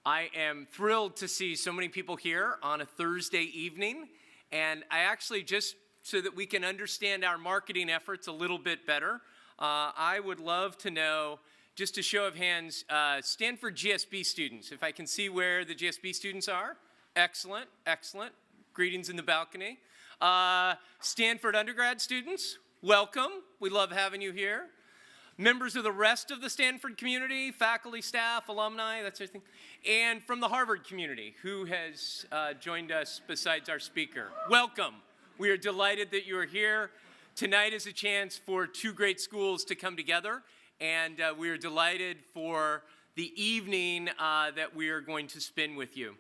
I am thrilled to see so many people here on a Thursday evening, and I actually, just so that we can understand our marketing efforts a little bit better, I would love to know, just a show of hands, Stanford GSB students, if I can see where the GSB students are. Excellent, excellent. Greetings in the balcony. Stanford undergrad students, welcome. We love having you here. Members of the rest of the Stanford community, faculty, staff, alumni, that sort of thing. And from the Harvard community, who has joined us besides our speaker. Welcome. We are delighted that you are here. Tonight is a chance for two great schools to come together, and we are delighted for the evening that we are going to spend with you.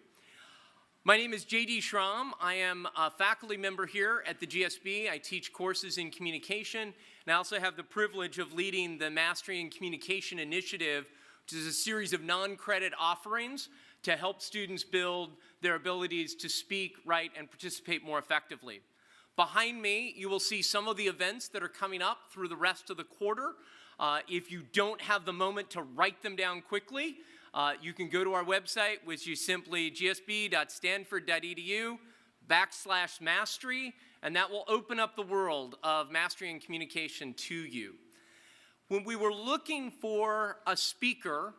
My name is J.D. Schramm. I am a faculty member here at the GSB. I teach courses in communication, and I also have the privilege of leading the Mastery in Communication Initiative, which is a series of non-credit offerings to help students build their abilities to speak, write, and participate more effectively. Behind me, you will see some of the events that are coming up through the rest of the quarter. If you don't have the moment to write them down quickly, you can go to our website, which is simply gsb.stanford.edu/mastery, and that will open up the world of mastery and communication to you. When we were looking for a speaker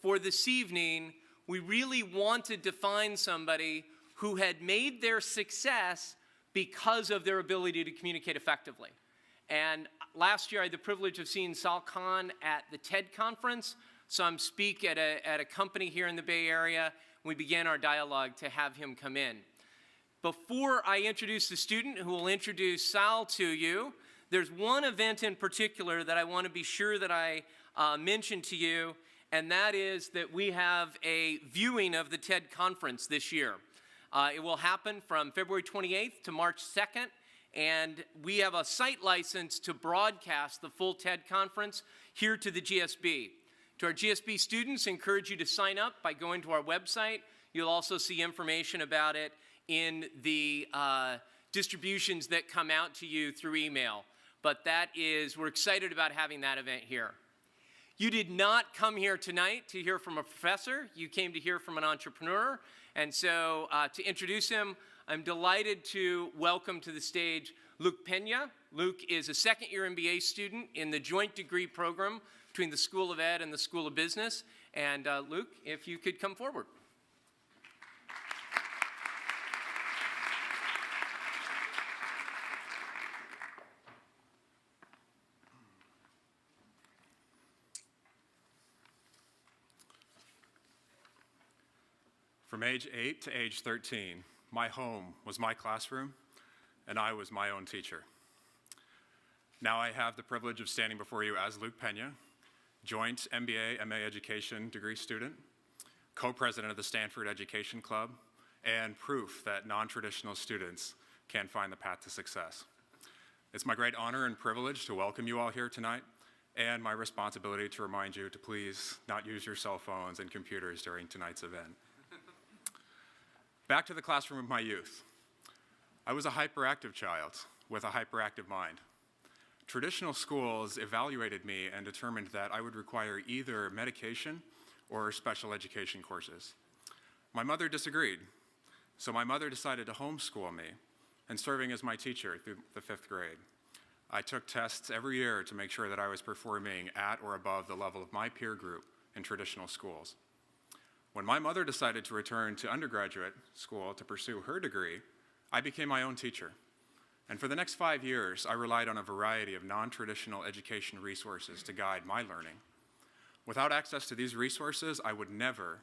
for this evening, we really wanted to find somebody who had made their success because of their ability to communicate effectively. And last year, I had the privilege of seeing Salman at the TED conference. So I'm speak at a company here in the Bay Area. We began our dialogue to have him come in. Before I introduce the student who will introduce Sal to you, there's one event in particular that I want to be sure that I mention to you, and that is that we have a viewing of the TED conference this year. It will happen from February 28th to March 2nd, and we have a site license to broadcast the full TED conference here to the GSB. To our GSB students, I encourage you to sign up by going to our website. You'll also see information about it in the distributions that come out to you through email. But we're excited about having that event here. You did not come here tonight to hear from a professor. You came to hear from an entrepreneur. And so to introduce him, I'm delighted to welcome to the stage Luke Pena. Luke is a second-year MBA student in the joint degree program between the School of Ed and the School of Business. And Luke, if you could come forward. From age 8 to age 13, my home was my classroom, and I was my own teacher. Now I have the privilege of standing before you as Luke Pena, joint MBA, MA education degree student, co-president of the Stanford Education Club, and proof that non-traditional students can find the path to success. It's my great honor and privilege to welcome you all here tonight, and my responsibility to remind you to please not use your cell phones and computers during tonight's event. Back to the classroom of my youth. I was a hyperactive child with a hyperactive mind. Traditional schools evaluated me and determined that I would require either medication or special education courses. My mother disagreed, so my mother decided to homeschool me, and serving as my teacher through the 5th grade. I took tests every year to make sure that I was performing at or above the level of my peer group in traditional schools. When my mother decided to return to undergraduate school to pursue her degree, I became my own teacher. And for the next 5 years, I relied on a variety of non-traditional education resources to guide my learning. Without access to these resources, I would never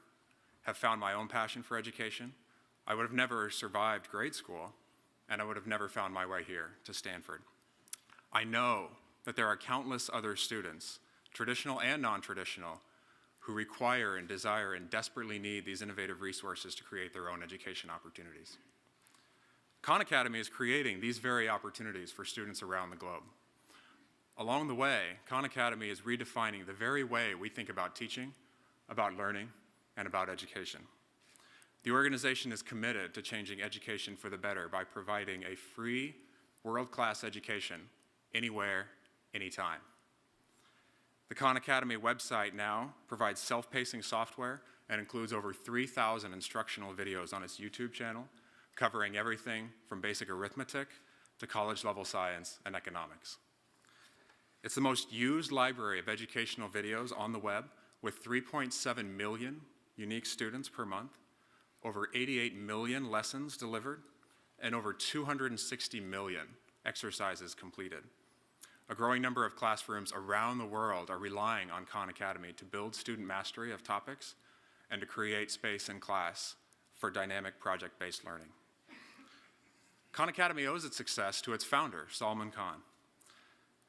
have found my own passion for education, I would have never survived grade school, and I would have never found my way here to Stanford. I know that there are countless other students, traditional and non-traditional, who require and desire and desperately need these innovative resources to create their own education opportunities. Khan Academy is creating these very opportunities for students around the globe. Along the way, Khan Academy is redefining the very way we think about teaching, about learning, and about education. The organization is committed to changing education for the better by providing a free, world-class education anywhere, anytime. The Khan Academy website now provides self-pacing software and includes over 3,000 instructional videos on its YouTube channel, covering everything from basic arithmetic to college-level science and economics. It's the most used library of educational videos on the web, with 3.7 million unique students per month, over 88 million lessons delivered, and over 260 million exercises completed. A growing number of classrooms around the world are relying on Khan Academy to build student mastery of topics and to create space in class for dynamic project-based learning. Khan Academy owes its success to its founder, Salman Khan.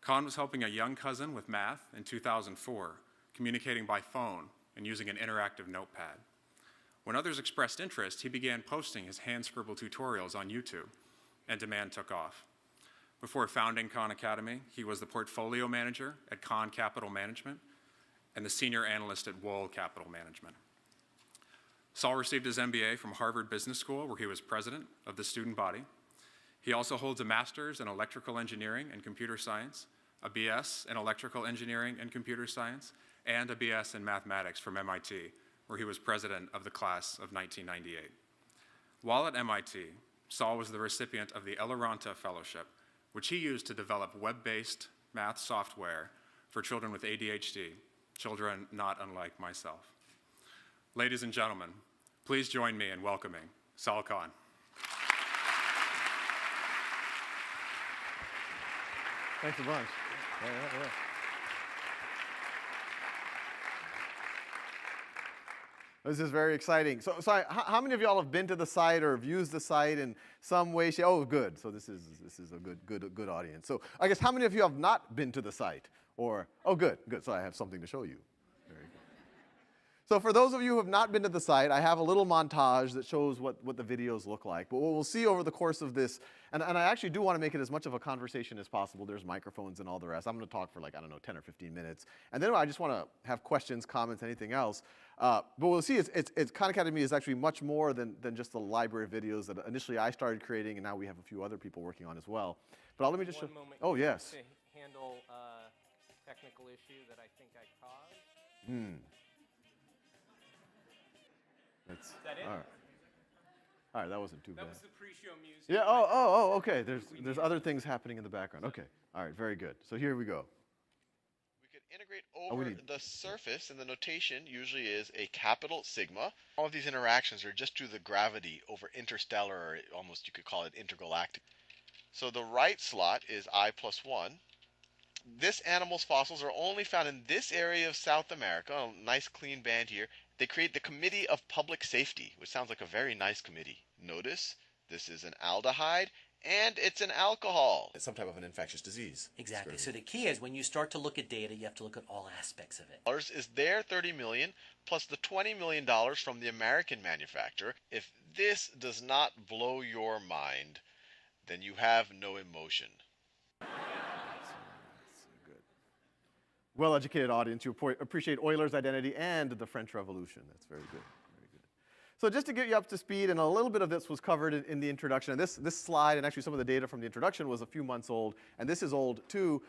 Khan was helping a young cousin with math in 2004, communicating by phone and using an interactive notepad. When others expressed interest, he began posting his hand-scribbled tutorials on YouTube, and demand took off. Before founding Khan Academy, he was the portfolio manager at Khan Capital Management and the senior analyst at Wohl Capital Management. Saul received his MBA from Harvard Business School, where he was president of the student body. He also holds a master's in electrical engineering and computer science, a BS in electrical engineering and computer science, and a BS in mathematics from MIT, where he was president of the class of 1998. While at MIT, Saul was the recipient of the Eloranta Fellowship, which he used to develop web-based math software for children with ADHD, children not unlike myself. Ladies and gentlemen, please join me in welcoming Sal Khan. Thanks a bunch. Yeah. This is very exciting. So how many of y'all have been to the site or have used the site in some way? Oh, good. So this is a good audience. So I guess how many of you have not been to the site? Or, oh, good. So I have something to show you. Very good. So for those of you who have not been to the site, I have a little montage that shows what the videos look like. But what we'll see over the course of this, and I actually do want to make it as much of a conversation as possible. There's microphones and all the rest. I'm going to talk for like, 10 or 15 minutes. And then I just want to have questions, comments, anything else. But we'll see Khan Academy is actually much more than just the library of videos that initially I started creating, and now we have a few other people working on as well. But let me just show. Moment. Oh, yes. To handle a technical issue that I think I caused. Is that it? All right, that wasn't too bad. That was the pre-show music. Yeah, oh, okay. There's other things happening in the background. Okay, all right, very good. So here we go. We could integrate over the surface, and the notation usually is a capital sigma. All of these interactions are just due to the gravity over interstellar, or almost you could call it intergalactic. So the right slot is I+1. This animal's fossils are only found in this area of South America, a nice clean band here. They create the Committee of Public Safety, which sounds like a very nice committee. Notice, this is an aldehyde, and it's an alcohol. It's some type of an infectious disease. Exactly. So the key is when you start to look at data, you have to look at all aspects of it. Is their $30 million plus the $20 million from the American manufacturer. If this does not blow your mind, then you have no emotion. Well-educated audience, you appreciate Euler's identity and the French Revolution. That's very good, very good. So just to get you up to speed, and a little bit of this was covered in the introduction. And this slide, and actually some of the data from the introduction was a few months old, and this is old too.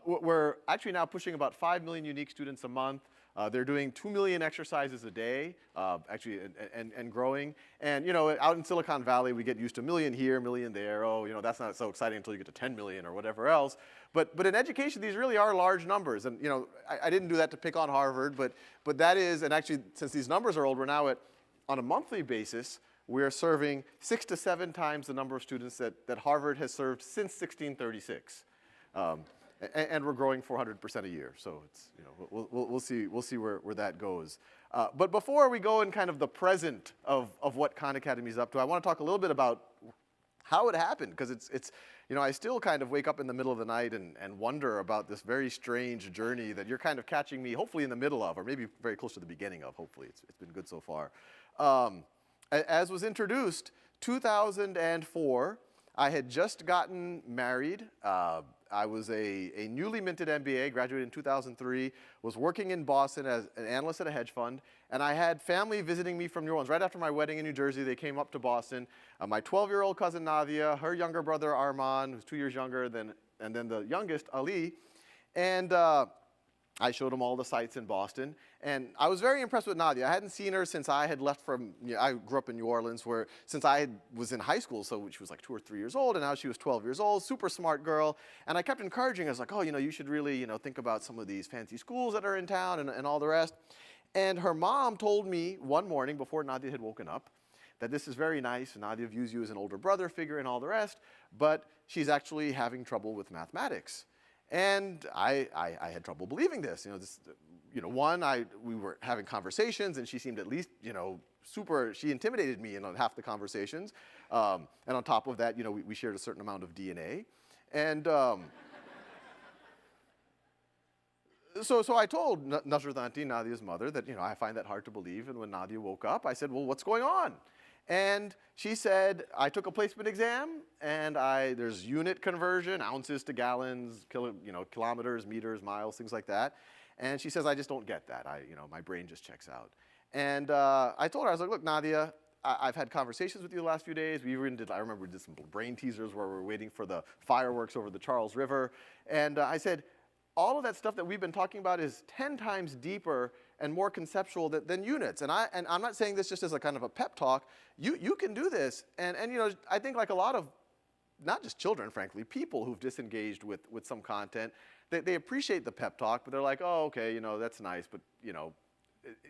We're actually now pushing about 5 million unique students a month. They're doing 2 million exercises a day, actually, and growing. And, out in Silicon Valley, we get used to a million here, a million there. Oh, that's not so exciting until you get to 10 million or whatever else. But in education, these really are large numbers. And, I didn't do that to pick on Harvard, but that is, and actually, since these numbers are old, we're now on a monthly basis, we are serving 6 to 7 times the number of students that Harvard has served since 1636. And we're growing 400% a year, so it's we'll see where that goes. But before we go in kind of the present of what Khan Academy is up to, I want to talk a little bit about how it happened, because it's I still kind of wake up in the middle of the night and wonder about this very strange journey that you're kind of catching me, hopefully in the middle of, or maybe very close to the beginning of. Hopefully, it's been good so far. As was introduced, 2004. I had just gotten married. I was a newly minted MBA, graduated in 2003, was working in Boston as an analyst at a hedge fund, and I had family visiting me from New Orleans. Right after my wedding in New Jersey, they came up to Boston. My 12-year-old cousin Nadia, her younger brother Arman, who's 2 years younger, and then the youngest, Ali. And I showed him all the sites in Boston, and I was very impressed with Nadia. I hadn't seen her since I had left from, I grew up in New Orleans, since I was in high school, so she was like 2 or 3 years old, and now she was 12 years old, super smart girl, and I kept encouraging her. I was like, oh, you should really, think about some of these fancy schools that are in town and all the rest. And her mom told me one morning before Nadia had woken up that this is very nice, and Nadia views you as an older brother figure and all the rest, but she's actually having trouble with mathematics. And I had trouble believing this. We were having conversations, and she seemed at least, she intimidated me in half the conversations. And on top of that, we shared a certain amount of DNA. And so I told Nasruddin, Nadia's mother, that, I find that hard to believe. And when Nadia woke up, I said, well, what's going on? And she said, I took a placement exam, and there's unit conversion, ounces to gallons, kilometers, meters, miles, things like that. And she says, I just don't get that. My brain just checks out. And I told her, I was like, look, Nadia, I've had conversations with you the last few days. I remember we did some brain teasers where we were waiting for the fireworks over the Charles River. And I said, all of that stuff that we've been talking about is 10 times deeper and more conceptual than units. And I'm not saying this just as a kind of a pep talk. You can do this. And I think like a lot of, not just children, frankly, people who've disengaged with some content, they appreciate the pep talk, but they're like, oh, okay, that's nice, but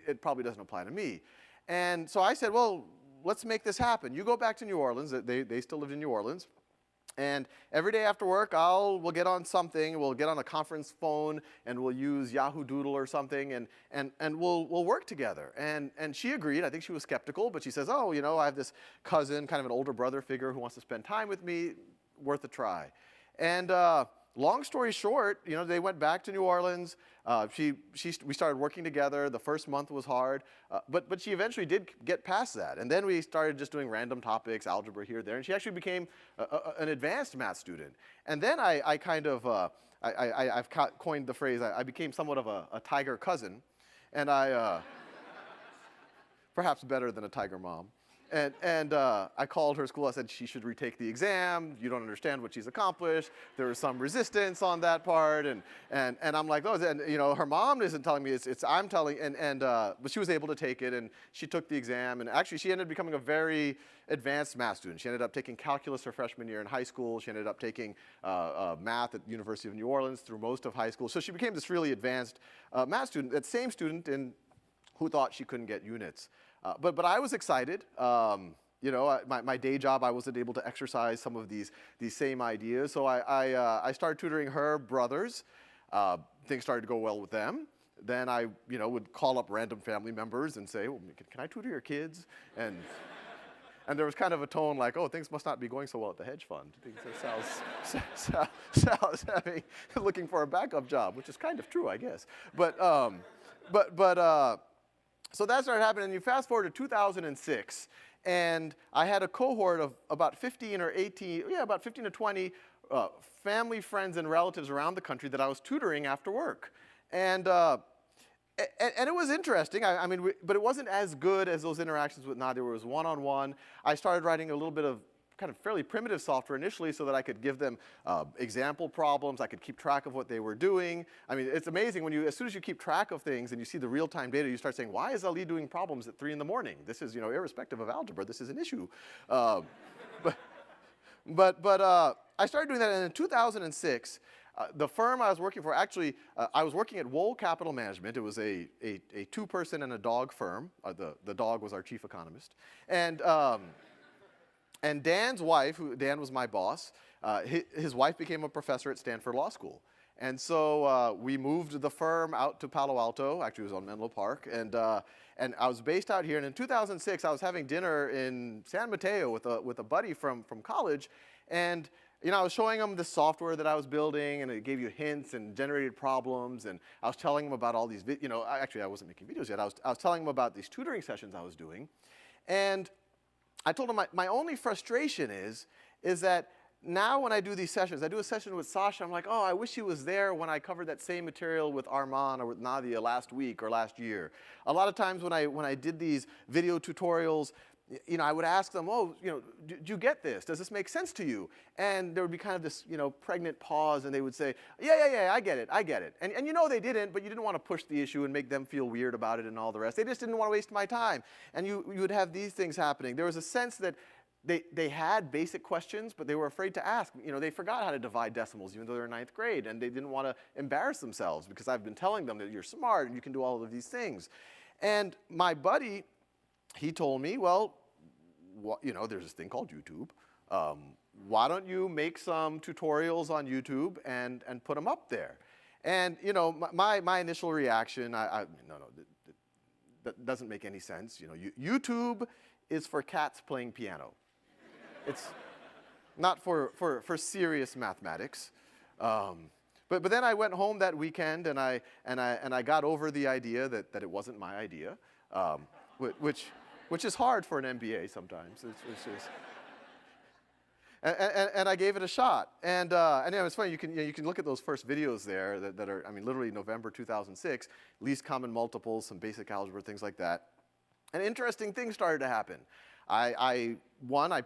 it probably doesn't apply to me. And so I said, well, let's make this happen. You go back to New Orleans. They still lived in New Orleans. And every day after work, we'll get on something. We'll get on a conference phone, and we'll use Yahoo Doodle or something, and we'll work together. And she agreed. I think she was skeptical, but she says, oh, I have this cousin, kind of an older brother figure who wants to spend time with me. Worth a try. And long story short, they went back to New Orleans. We started working together. The first month was hard, but she eventually did get past that. And then we started just doing random topics, algebra here, there, and she actually became an advanced math student. And then I've coined the phrase, I became somewhat of a tiger cousin, and perhaps better than a tiger mom. And I called her school. I said she should retake the exam. You don't understand what she's accomplished. There was some resistance on that part, and I'm like, oh, and her mom isn't telling me. I'm telling, but she was able to take it, and she took the exam, and actually she ended up becoming a very advanced math student. She ended up taking calculus her freshman year in high school. She ended up taking math at the University of New Orleans through most of high school. So she became this really advanced math student. That same student who thought she couldn't get units. But I was excited. My day job, I wasn't able to exercise some of these same ideas. So I started tutoring her brothers. Things started to go well with them. Then I would call up random family members and say, well, can I tutor your kids? And there was kind of a tone like, oh, things must not be going so well at the hedge fund. Sal's looking for a backup job, which is kind of true, I guess. So that started happening, and you fast forward to 2006, and I had a cohort of about 15 to 20 family, friends, and relatives around the country that I was tutoring after work. And it was interesting, but it wasn't as good as those interactions with Nadia, where it was one-on-one. I started writing a little bit of kind of fairly primitive software initially so that I could give them example problems. I could keep track of what they were doing. It's amazing as soon as you keep track of things and you see the real-time data, you start saying, why is Ali doing problems at 3 in the morning? This is, irrespective of algebra, this is an issue. But I started doing that, and in 2006, the firm I was working for, actually, I was working at Wohl Capital Management. It was a 2-person and a dog firm. The dog was our chief economist. And Dan's wife, Dan was my boss, his wife became a professor at Stanford Law School. And so we moved the firm out to Palo Alto. Actually, it was on Menlo Park. And I was based out here. And in 2006, I was having dinner in San Mateo with a buddy from college. And I was showing him the software that I was building, and it gave you hints and generated problems. And I was telling him about all these, actually, I wasn't making videos yet. I was telling him about these tutoring sessions I was doing. And I told him my only frustration is that now when I do these sessions, I do a session with Sasha, I'm like, oh, I wish he was there when I covered that same material with Arman or with Nadia last week or last year. A lot of times when I did these video tutorials, I would ask them, oh, do you get this? Does this make sense to you? And there would be kind of this, pregnant pause, and they would say, yeah, I get it. And they didn't, but you didn't want to push the issue and make them feel weird about it and all the rest. They just didn't want to waste my time. And you would have these things happening. There was a sense that they had basic questions, but they were afraid to ask. They forgot how to divide decimals, even though they're in ninth grade, and they didn't want to embarrass themselves because I've been telling them that you're smart and you can do all of these things. And my buddy, he told me, well, there's this thing called YouTube. Why don't you make some tutorials on YouTube and put them up there? And my initial reaction, no, that doesn't make any sense. YouTube is for cats playing piano. It's not for serious mathematics. But then I went home that weekend and I got over the idea that it wasn't my idea, which is hard for an MBA sometimes. And I gave it a shot. And it's funny, you can look at those first videos there that are, literally November 2006, least common multiples, some basic algebra, things like that. And interesting things started to happen. I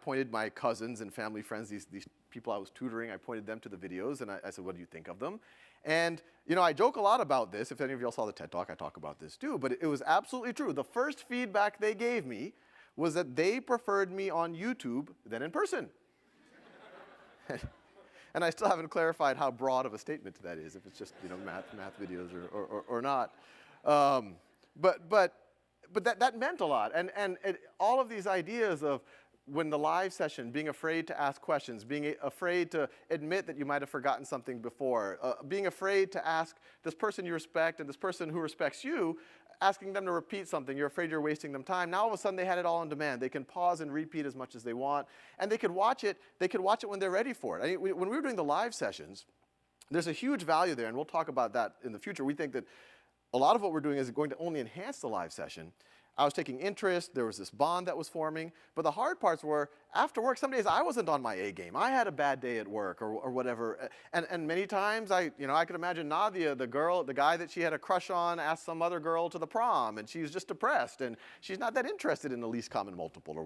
pointed my cousins and family friends, these people I was tutoring, I pointed them to the videos, and I said, what do you think of them? And, I joke a lot about this. If any of y'all saw the TED Talk, I talk about this too. But it was absolutely true. The first feedback they gave me was that they preferred me on YouTube than in person. And I still haven't clarified how broad of a statement that is, if it's just, math videos or not. But that meant a lot. And all of these ideas of when the live session, being afraid to ask questions, being afraid to admit that you might have forgotten something before, being afraid to ask this person you respect and this person who respects you, asking them to repeat something, you're afraid you're wasting them time. Now all of a sudden they had it all on demand. They can pause and repeat as much as they want, and they could watch it when they're ready for it. When we were doing the live sessions, there's a huge value there, and we'll talk about that in the future. We think that a lot of what we're doing is going to only enhance the live session. I was taking interest, there was this bond that was forming, but the hard parts were, after work, some days I wasn't on my A game. I had a bad day at work or whatever, and many times I could imagine Nadia, the guy that she had a crush on, asked some other girl to the prom, and she's just depressed, and she's not that interested in the least common multiple or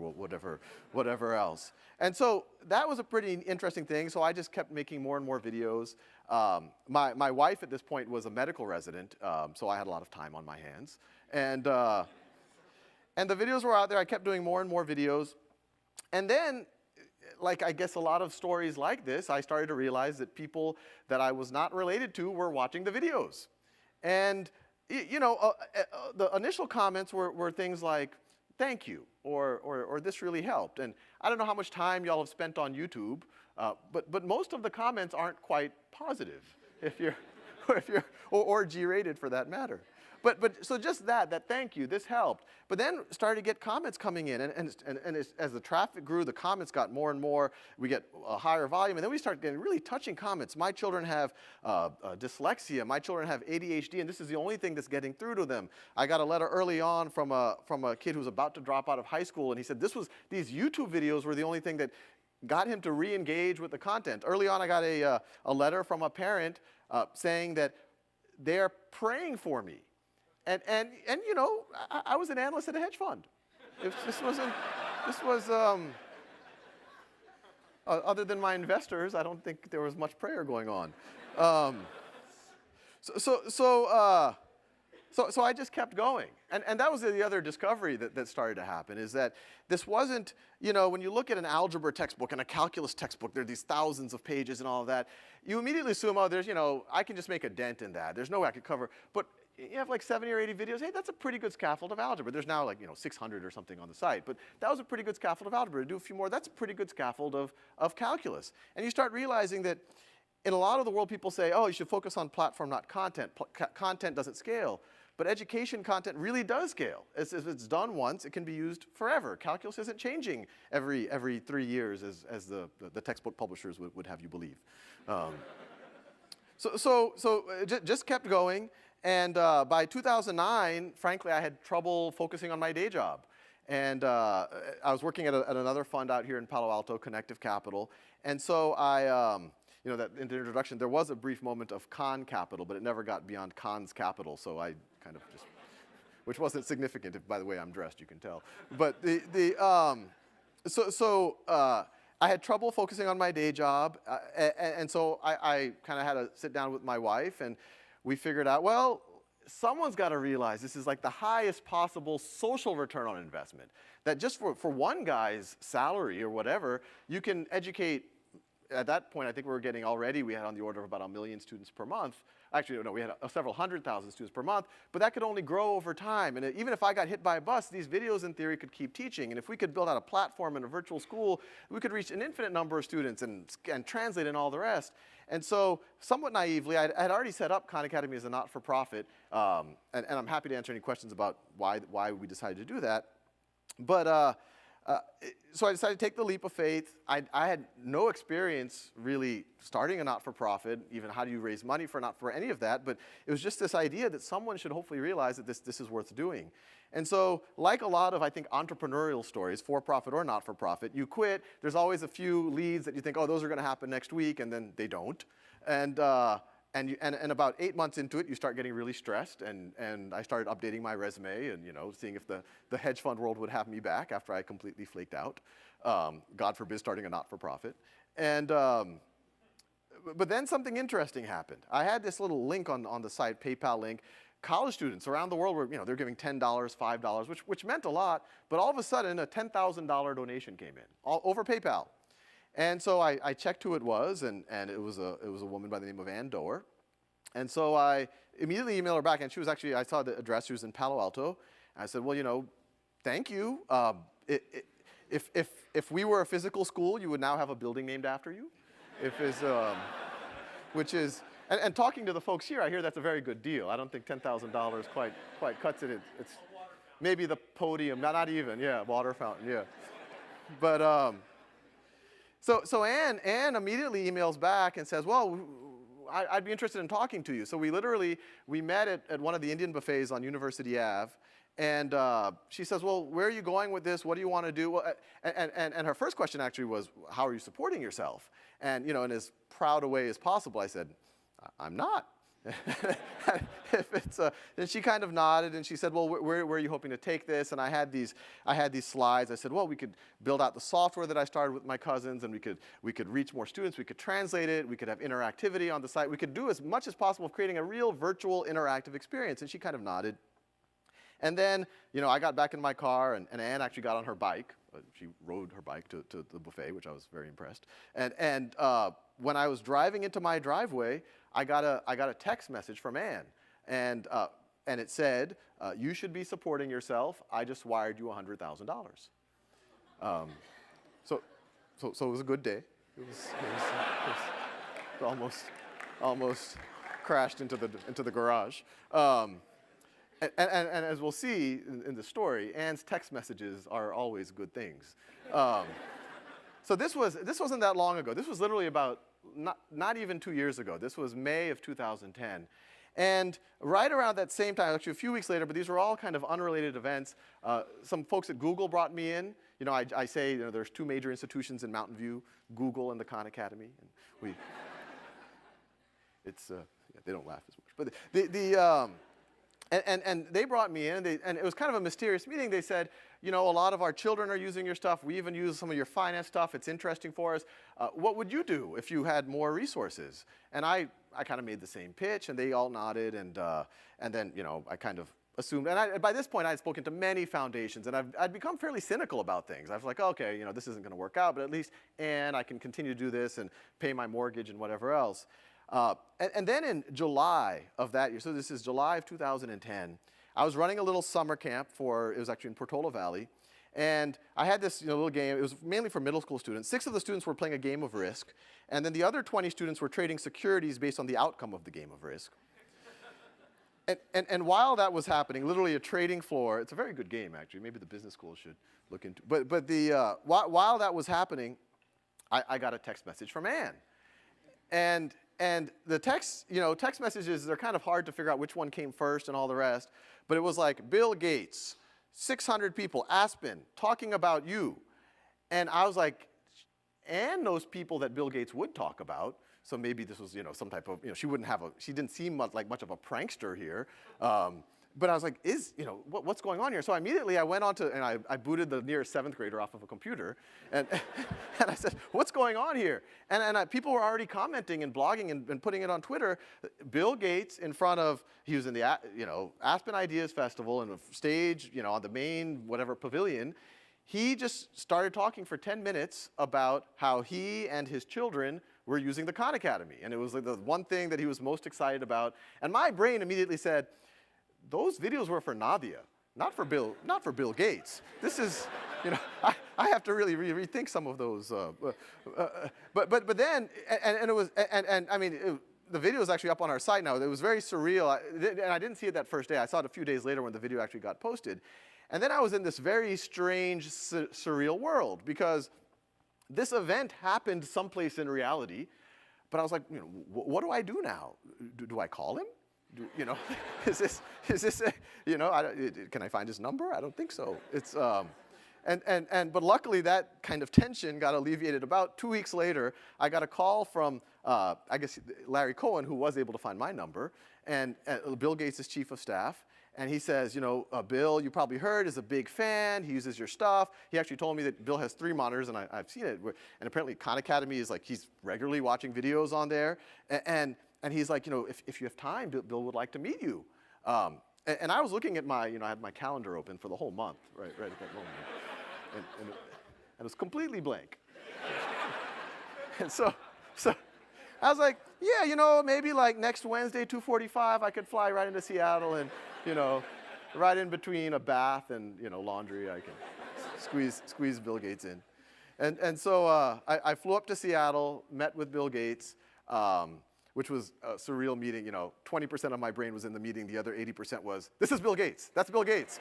whatever else. And so that was a pretty interesting thing, so I just kept making more and more videos. My wife at this point was a medical resident, so I had a lot of time on my hands. And the videos were out there. I kept doing more and more videos. And then, I guess a lot of stories like this, I started to realize that people that I was not related to were watching the videos. And, the initial comments were things like, thank you, or this really helped. And I don't know how much time y'all have spent on YouTube, but most of the comments aren't quite positive, or G-rated for that matter. But so just that thank you, this helped. But then started to get comments coming in, and as the traffic grew, the comments got more and more. We get a higher volume, and then we start getting really touching comments. My children have dyslexia. My children have ADHD, and this is the only thing that's getting through to them. I got a letter early on from a kid who was about to drop out of high school, and he said these YouTube videos were the only thing that got him to re-engage with the content. Early on, I got a letter from a parent saying that they're praying for me. And I was an analyst at a hedge fund. Other than my investors, I don't think there was much prayer going on. So I just kept going. And that was the other discovery that started to happen, is that this wasn't, when you look at an algebra textbook and a calculus textbook, there are these thousands of pages and all of that, you immediately assume, oh, there's, I can just make a dent in that. There's no way I could cover. But you have 70 or 80 videos. Hey, that's a pretty good scaffold of algebra. There's now 600 or something on the site. But that was a pretty good scaffold of algebra. To do a few more, that's a pretty good scaffold of calculus. And you start realizing that in a lot of the world, people say, oh, you should focus on platform, not content. Content doesn't scale. But education content really does scale. If it's done once, it can be used forever. Calculus isn't changing every 3 years, as the textbook publishers would have you believe. So it just kept going. And by 2009, frankly, I had trouble focusing on my day job. And I was working at another fund out here in Palo Alto, Connective Capital. And so that in the introduction, there was a brief moment of con capital, but it never got beyond cons capital. So I kind of just which wasn't significant. If, by the way, I'm dressed, you can tell. But I had trouble focusing on my day job, and so I kind of had to sit down with my wife, and we figured out, well, someone's got to realize this is like the highest possible social return on investment. That just for one guy's salary or whatever, you can educate. At that point, I think we had on the order of about 1 million students per month. Actually, no, we had several 100,000 students per month, but that could only grow over time. And even if I got hit by a bus, these videos in theory could keep teaching. And if we could build out a platform in a virtual school, we could reach an infinite number of students and translate and all the rest. And so, somewhat naively, I had already set up Khan Academy as a not-for-profit, and I'm happy to answer any questions about why we decided to do that. But so I decided to take the leap of faith. I had no experience really starting a not-for-profit, even how do you raise money for any of that, but it was just this idea that someone should hopefully realize that this is worth doing. And so, like a lot of, I think, entrepreneurial stories, for-profit or not-for-profit, you quit, there's always a few leads that you think, oh, those are going to happen next week, and then they don't. And about 8 months into it, you start getting really stressed, and I started updating my resume and, seeing if the hedge fund world would have me back after I completely flaked out. God forbid starting a not-for-profit. And, but then something interesting happened. I had this little link on the site, PayPal link. College students around the world were, they're giving $10, $5, which meant a lot, but all of a sudden a $10,000 donation came in, all over PayPal. And so I checked who it was, and it was a woman by the name of Ann Doer. And so I immediately emailed her back, and she was actually, I saw the address, she was in Palo Alto. And I said, well, thank you. If we were a physical school, you would now have a building named after you. Which is, and talking to the folks here, I hear that's a very good deal. I don't think $10,000 quite cuts it. It's maybe the podium, not even, yeah, water fountain, yeah. But, So Ann immediately emails back and says, well, I'd be interested in talking to you. So we met at one of the Indian buffets on University Ave. And she says, well, where are you going with this? What do you want to do? Well, and her first question actually was, how are you supporting yourself? And, in as proud a way as possible, I said, I'm not. Then she kind of nodded and she said, well, where are you hoping to take this? And I had these slides. I said, well, we could build out the software that I started with my cousins, and we could reach more students. We could translate it. We could have interactivity on the site. We could do as much as possible of creating a real virtual interactive experience. And she kind of nodded. And then, I got back in my car, and Ann actually got on her bike. She rode her bike to the buffet, which I was very impressed. And when I was driving into my driveway, I got a text message from Ann, and it said, "You should be supporting yourself. I just wired you $100,000." So it was a good day. It was almost crashed into the garage. And as we'll see in the story, Ann's text messages are always good things. So this wasn't that long ago. This was literally about not even 2 years ago. This was May of 2010. And right around that same time, actually a few weeks later, but these were all kind of unrelated events, some folks at Google brought me in. I say there's two major institutions in Mountain View, Google and the Khan Academy. And they don't laugh as much. But and they brought me in, and it was kind of a mysterious meeting. They said, a lot of our children are using your stuff. We even use some of your finance stuff. It's interesting for us. What would you do if you had more resources? And I kind of made the same pitch, and they all nodded, and then, I kind of assumed, and by this point, I had spoken to many foundations, and I'd become fairly cynical about things. I was like, okay, this isn't going to work out, but at least, I can continue to do this and pay my mortgage and whatever else. And then in July of that year, so this is July of 2010, I was running a little summer camp it was actually in Portola Valley, and I had this little game. It was mainly for middle school students. 6 of the students were playing a game of Risk, and then the other 20 students were trading securities based on the outcome of the game of Risk. And while that was happening, literally a trading floor, it's a very good game actually, maybe the business school should look into it. But while that was happening, I got a text message from Ann. And the text messages, they're kind of hard to figure out which one came first and all the rest. But it was like, Bill Gates, 600 people, Aspen, talking about you. And I was like, Ann knows people that Bill Gates would talk about. So maybe this was, some type of, she didn't seem like much of a prankster here. but I was like, what's going on here? So immediately I went on to, and I booted the nearest 7th grader off of a computer, and, and I said, what's going on here? And people were already commenting and blogging and putting it on Twitter. Bill Gates in front of, he was in the Aspen Ideas Festival and a stage, on the main whatever pavilion. He just started talking for 10 minutes about how he and his children were using the Khan Academy. And it was like the one thing that he was most excited about. And my brain immediately said, those videos were for Nadia, not for Bill Gates. This is, I have to really rethink some of those. But then, and it was, and I mean, the video is actually up on our site now. It was very surreal, and I didn't see it that first day. I saw it a few days later when the video actually got posted. And then I was in this very strange, surreal world, because this event happened someplace in reality, but I was like, what do I do now? Do I call him? Is this can I find his number? I don't think so. It's, but luckily that kind of tension got alleviated. About 2 weeks later, I got a call from, I guess, Larry Cohen, who was able to find my number, and Bill Gates' chief of staff. And he says, Bill, you probably heard, is a big fan. He uses your stuff. He actually told me that Bill has 3 monitors, and I've seen it. And apparently Khan Academy is like, he's regularly watching videos on there. And he's like, if you have time, Bill would like to meet you. And I was looking at my, I had my calendar open for the whole month, right at that moment. And it was completely blank. And so I was like, yeah, maybe like next Wednesday, 2:45, I could fly right into Seattle and, right in between a bath and, laundry, I can squeeze Bill Gates in. And so I flew up to Seattle, met with Bill Gates, which was a surreal meeting. 20% of my brain was in the meeting. The other 80% was, this is Bill Gates. That's Bill Gates.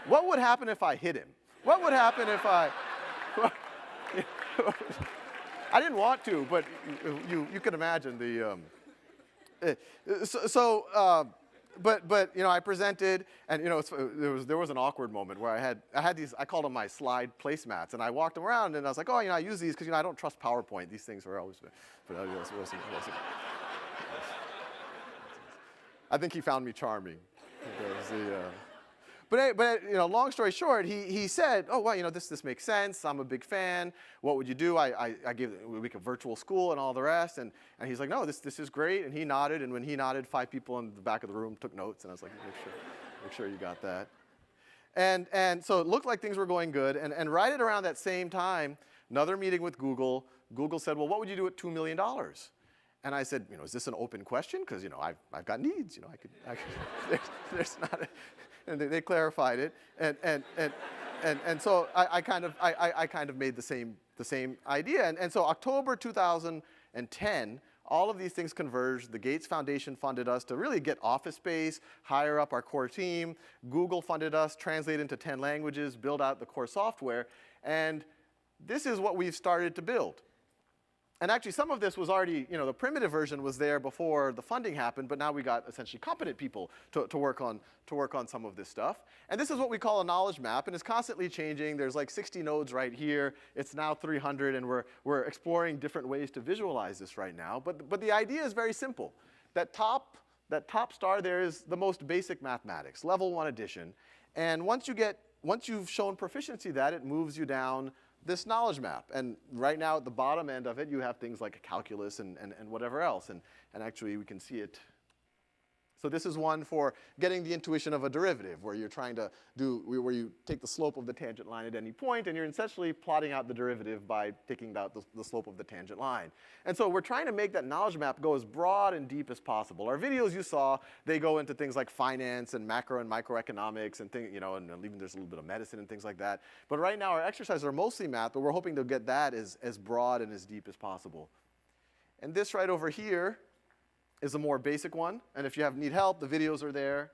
What would happen if I hit him? What would happen if I... I didn't want to, but you can imagine the... But I presented, and there was an awkward moment where I had these, I called them my slide placemats, and I walked around and I was like, I use these because I don't trust PowerPoint. These things were always, but I think he found me charming. But long story short, he said, this makes sense. I'm a big fan. What would you do? We make a virtual school and all the rest. And he's like, no, this is great. And he nodded. And when he nodded, 5 people in the back of the room took notes. And I was like, make sure you got that. And so it looked like things were going good. And right at around that same time, another meeting with Google. Google said, well, what would you do with $2 million? And I said, is this an open question? Because I've got needs. I could there's not. And they clarified it, and so I kind of made the same idea, and so October 2010, all of these things converged. The Gates Foundation funded us to really get office space, hire up our core team. Google funded us, translate into 10 languages, build out the core software, and this is what we've started to build. And actually, some of this was already, the primitive version was there before the funding happened, but now we got essentially competent people to work on some of this stuff. And this is what we call a knowledge map, and it's constantly changing. There's like 60 nodes right here. It's now 300, and we're exploring different ways to visualize this right now. But the idea is very simple. That top star there is the most basic mathematics, level 1 addition. And once you've shown proficiency that, it moves you down this knowledge map. And right now at the bottom end of it, you have things like calculus and whatever else. And actually, we can see it. So this is one for getting the intuition of a derivative, where you're trying to where you take the slope of the tangent line at any point, and you're essentially plotting out the derivative by taking out the slope of the tangent line. And so we're trying to make that knowledge map go as broad and deep as possible. Our videos you saw, they go into things like finance and macro and microeconomics and things, and even there's a little bit of medicine and things like that. But right now our exercises are mostly math, but we're hoping to get that as broad and as deep as possible. And this right over here is a more basic one, and if you need help, the videos are there.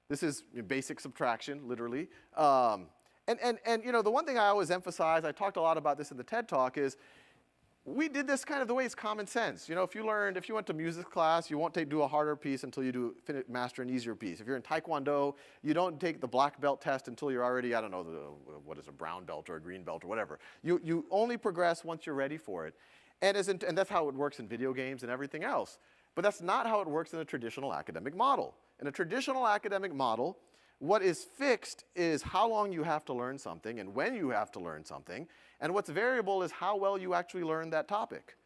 This is basic subtraction, literally. And the one thing I always emphasize, I talked a lot about this in the TED Talk, is we did this kind of the way it's common sense. If you went to music class, you won't do a harder piece until you master an easier piece. If you're in Taekwondo, you don't take the black belt test until you're already, I don't know, what is a brown belt or a green belt or whatever. You only progress once you're ready for it. And that's how it works in video games and everything else. But that's not how it works in a traditional academic model. In a traditional academic model, what is fixed is how long you have to learn something and when you have to learn something, and what's variable is how well you actually learn that topic.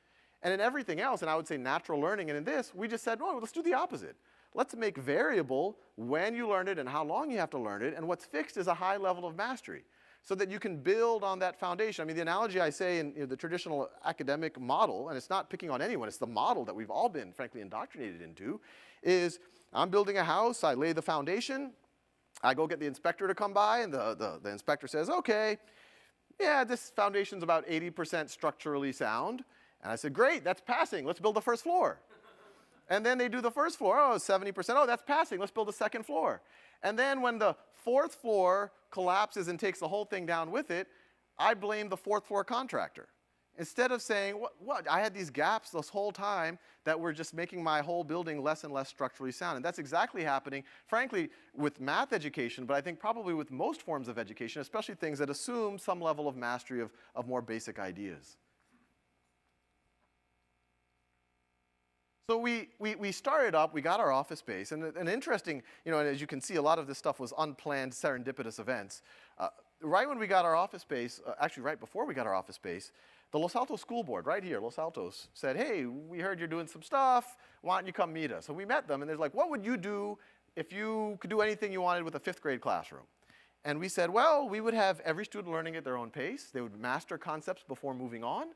And in everything else, and I would say natural learning, and in this, we just said, no, let's do the opposite. Let's make variable when you learn it and how long you have to learn it, and what's fixed is a high level of mastery, so that you can build on that foundation. I mean, the analogy I say in the traditional academic model, and it's not picking on anyone, it's the model that we've all been, frankly, indoctrinated into, is I'm building a house, I lay the foundation, I go get the inspector to come by, and the inspector says, okay, yeah, this foundation's about 80% structurally sound. And I said, great, that's passing, let's build the first floor. And then they do the first floor, oh, 70%, oh, that's passing, let's build the second floor. And then when the fourth floor collapses and takes the whole thing down with it, I blame the fourth floor contractor. Instead of saying, what, I had these gaps this whole time that were just making my whole building less and less structurally sound. And that's exactly happening, frankly, with math education, but I think probably with most forms of education, especially things that assume some level of mastery of more basic ideas. So we started up, we got our office space, and an interesting, and as you can see, a lot of this stuff was unplanned, serendipitous events. Right when we got our office space, actually right before we got our office space, the Los Altos School Board, right here, Los Altos, said, hey, we heard you're doing some stuff, why don't you come meet us? So we met them, and they're like, what would you do if you could do anything you wanted with a 5th grade classroom? And we said, well, we would have every student learning at their own pace, they would master concepts before moving on,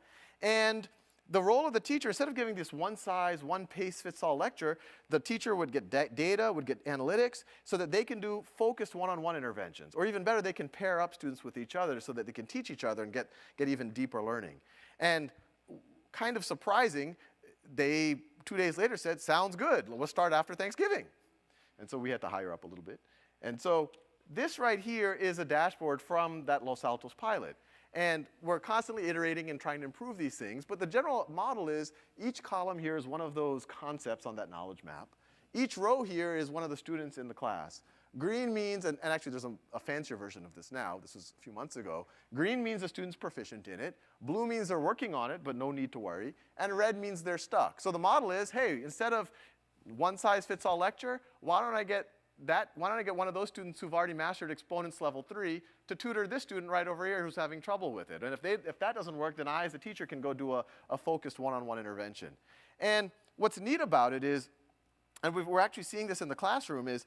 and the role of the teacher, instead of giving this one size, one pace fits all lecture, the teacher would get data, would get analytics, so that they can do focused one-on-one interventions. Or even better, they can pair up students with each other so that they can teach each other and get even deeper learning. And kind of surprising, they 2 days later said, sounds good, let's start after Thanksgiving. And so we had to hire up a little bit. And so this right here is a dashboard from that Los Altos pilot. And we're constantly iterating and trying to improve these things, but the general model is each column here is one of those concepts on that knowledge map. Each row here is one of the students in the class. Green means, and actually there's a fancier version of this now, this was a few months ago, green means the student's proficient in it, blue means they're working on it, but no need to worry, and red means they're stuck. So the model is, hey, instead of one size fits all lecture, why don't I get one of those students who've already mastered exponents level 3 to tutor this student right over here who's having trouble with it? And if that doesn't work, then I, as a teacher, can go do a focused one-on-one intervention. And what's neat about it is, and we're actually seeing this in the classroom, is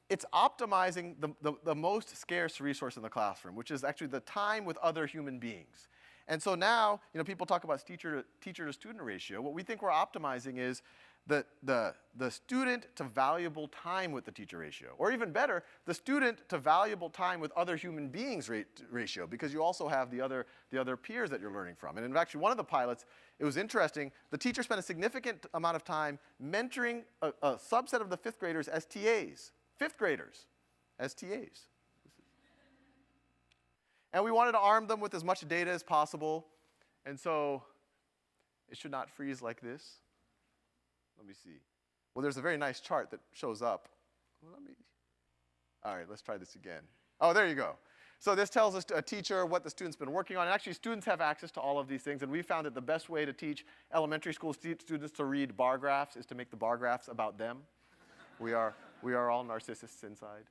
it's optimizing the most scarce resource in the classroom, which is actually the time with other human beings. And so now, people talk about teacher to student ratio. What we think we're optimizing is the student to valuable time with the teacher ratio. Or even better, the student to valuable time with other human beings ratio, because you also have the other peers that you're learning from. And in actually one of the pilots, it was interesting, the teacher spent a significant amount of time mentoring a subset of the 5th graders as TAs. 5th graders as TAs. And we wanted to arm them with as much data as possible. And so it should not freeze like this. Let me see. Well, there's a very nice chart that shows up. All right, let's try this again. Oh, there you go. So this tells us a teacher what the student's been working on. And actually, students have access to all of these things. And we found that the best way to teach elementary school students to read bar graphs is to make the bar graphs about them. We are all narcissists inside.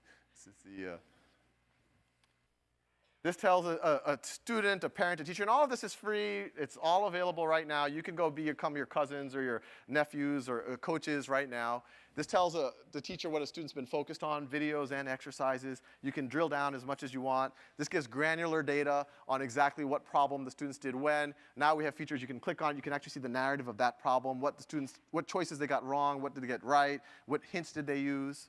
This tells a student, a parent, a teacher, and all of this is free. It's all available right now. You can go become your cousins or your nephews or coaches right now. This tells the teacher what a student's been focused on, videos and exercises. You can drill down as much as you want. This gives granular data on exactly what problem the students did when. Now we have features you can click on. You can actually see the narrative of that problem, what choices they got wrong, what did they get right, what hints did they use.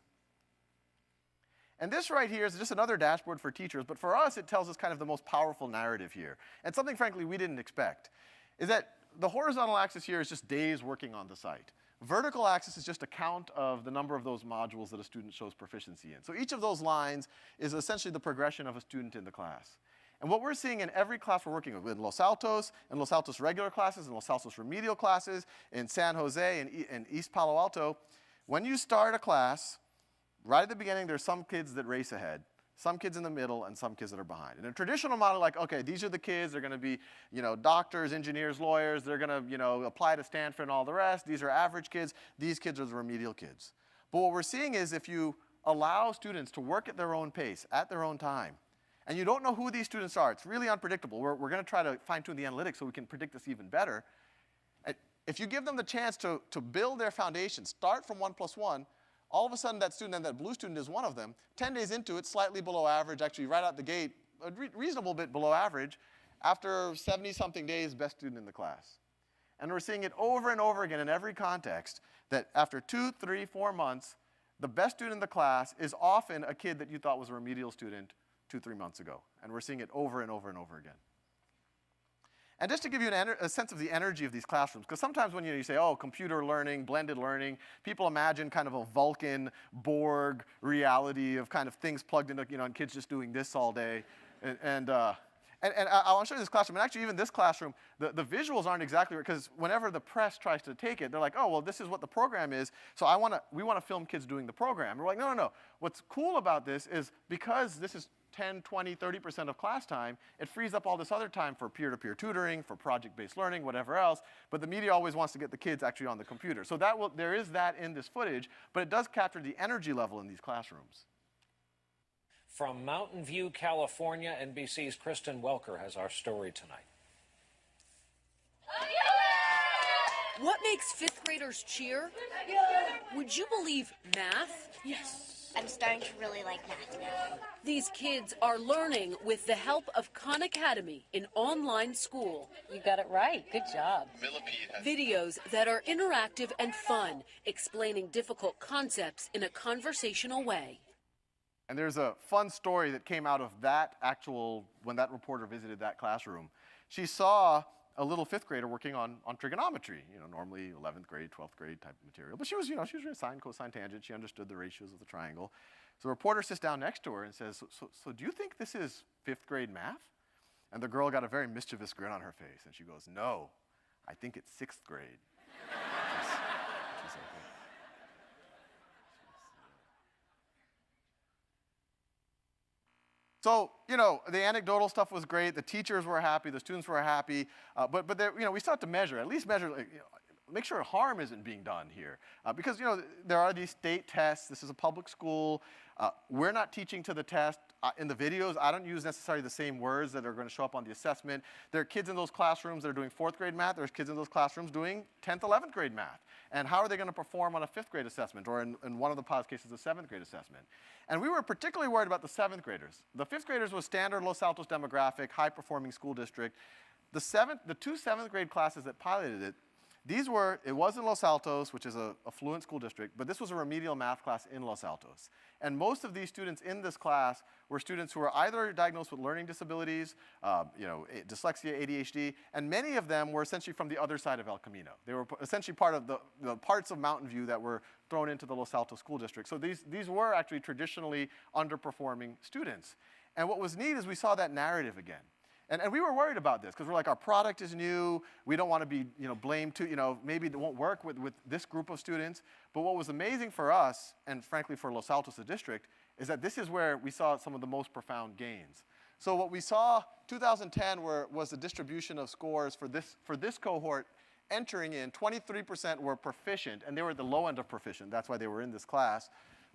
And this right here is just another dashboard for teachers, but for us, it tells us kind of the most powerful narrative here. And something, frankly, we didn't expect is that the horizontal axis here is just days working on the site. Vertical axis is just a count of the number of those modules that a student shows proficiency in. So each of those lines is essentially the progression of a student in the class. And what we're seeing in every class we're working with, in Los Altos regular classes, in Los Altos remedial classes, in San Jose, and East Palo Alto, when you start a class, right at the beginning, there's some kids that race ahead. some kids in the middle, and some kids that are behind. In a traditional model, like, okay, these are the kids, they're gonna be, doctors, engineers, lawyers, they're gonna, apply to Stanford and all the rest. These are average kids, these kids are the remedial kids. But what we're seeing is if you allow students to work at their own pace, at their own time, and you don't know who these students are, it's really unpredictable. We're gonna try to fine-tune the analytics so we can predict this even better. If you give them the chance to build their foundation, start from 1 + 1, all of a sudden that student, and that blue student is one of them, 10 days into it, slightly below average, actually right out the gate, a reasonable bit below average. After 70-something days, best student in the class. And we're seeing it over and over again in every context, that after 2, 3, 4 months, the best student in the class is often a kid that you thought was a remedial student 2, 3 months ago. And we're seeing it over and over and over again. And just to give you a sense of the energy of these classrooms, because sometimes when you say, oh, computer learning, blended learning, people imagine kind of a Vulcan, Borg reality of kind of things plugged into, and kids just doing this all day. And I want to show you this classroom. And actually, even this classroom, the visuals aren't exactly right, because whenever the press tries to take it, they're like, oh, well, this is what the program is, so we want to film kids doing the program. And we're like, no, no, no. What's cool about this is because this is 10, 20, 30% of class time, it frees up all this other time for peer-to-peer tutoring, for project-based learning, whatever else, but the media always wants to get the kids actually on the computer. So there is that in this footage, but it does capture the energy level in these classrooms. From Mountain View, California, NBC's Kristen Welker has our story tonight. What makes fifth graders cheer? Would you believe math? Yes. I'm starting to really like math now. These kids are learning with the help of Khan Academy, an online school. You got it right. Good job. Videos that are interactive and fun, explaining difficult concepts in a conversational way. And there's a fun story that came out of that when that reporter visited that classroom. She saw a little fifth grader working on trigonometry, normally 11th grade, 12th grade type of material. But she was doing sine, cosine, tangent. She understood the ratios of the triangle. So the reporter sits down next to her and says, so do you think this is fifth grade math? And the girl got a very mischievous grin on her face. And she goes, no, I think it's sixth grade. She's like, so, the anecdotal stuff was great. The teachers were happy. The students were happy. But we still have to measure, at least measure, make sure harm isn't being done here. Because, there are these state tests. This is a public school. We're not teaching to the test. In the videos, I don't use necessarily the same words that are going to show up on the assessment. There are kids in those classrooms that are doing 4th grade math. There's kids in those classrooms doing 10th, 11th grade math. And how are they going to perform on a 5th grade assessment, or in one of the past cases, a 7th grade assessment? And we were particularly worried about the 7th graders. The 5th graders was standard Los Altos demographic, high-performing school district. The 2 7th grade classes that piloted it, it was in Los Altos, which is a affluent school district, but this was a remedial math class in Los Altos. And most of these students in this class were students who were either diagnosed with learning disabilities, dyslexia, ADHD, and many of them were essentially from the other side of El Camino. They were essentially part of the parts of Mountain View that were thrown into the Los Altos school district. So these were actually traditionally underperforming students. And what was neat is we saw that narrative again. And we were worried about this because we're like, our product is new. We don't want to be blamed too, maybe it won't work with this group of students. But what was amazing for us, and frankly for Los Altos, the district, is that this is where we saw some of the most profound gains. So what we saw 2010 was the distribution of scores for this cohort entering in. 23% were proficient, and they were at the low end of proficient. That's why they were in this class.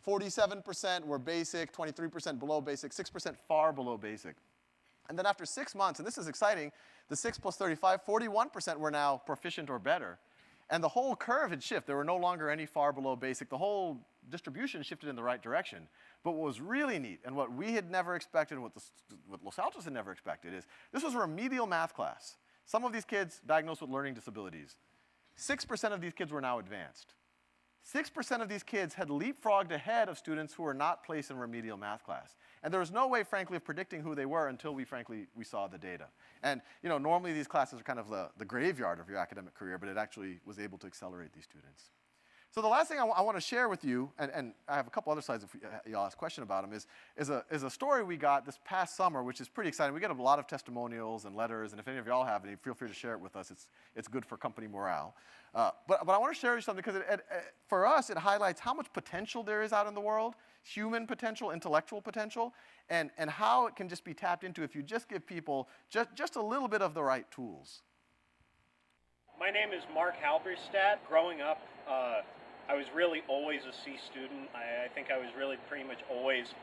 47% were basic, 23% below basic, 6% far below basic. And then after 6 months, and this is exciting, the 6 plus 35, 41% were now proficient or better. And the whole curve had shifted. There were no longer any far below basic. The whole distribution shifted in the right direction. But what was really neat, and what we had never expected, and what Los Altos had never expected, is this was a remedial math class. Some of these kids diagnosed with learning disabilities. 6% of these kids were now advanced. 6% of these kids had leapfrogged ahead of students who were not placed in remedial math class. And there was no way, frankly, of predicting who they were until we saw the data. And normally these classes are kind of the graveyard of your academic career, but it actually was able to accelerate these students. So the last thing I want to share with you, and I have a couple other slides if y'all ask a question about them, is a story we got this past summer, which is pretty exciting. We get a lot of testimonials and letters, and if any of y'all have any, feel free to share it with us. It's good for company morale. But I want to share with you something because for us, it highlights how much potential there is out in the world, human potential, intellectual potential, and how it can just be tapped into if you just give people just a little bit of the right tools. My name is Mark Halberstadt. Growing up, I was really always a C student. I think I was really pretty much always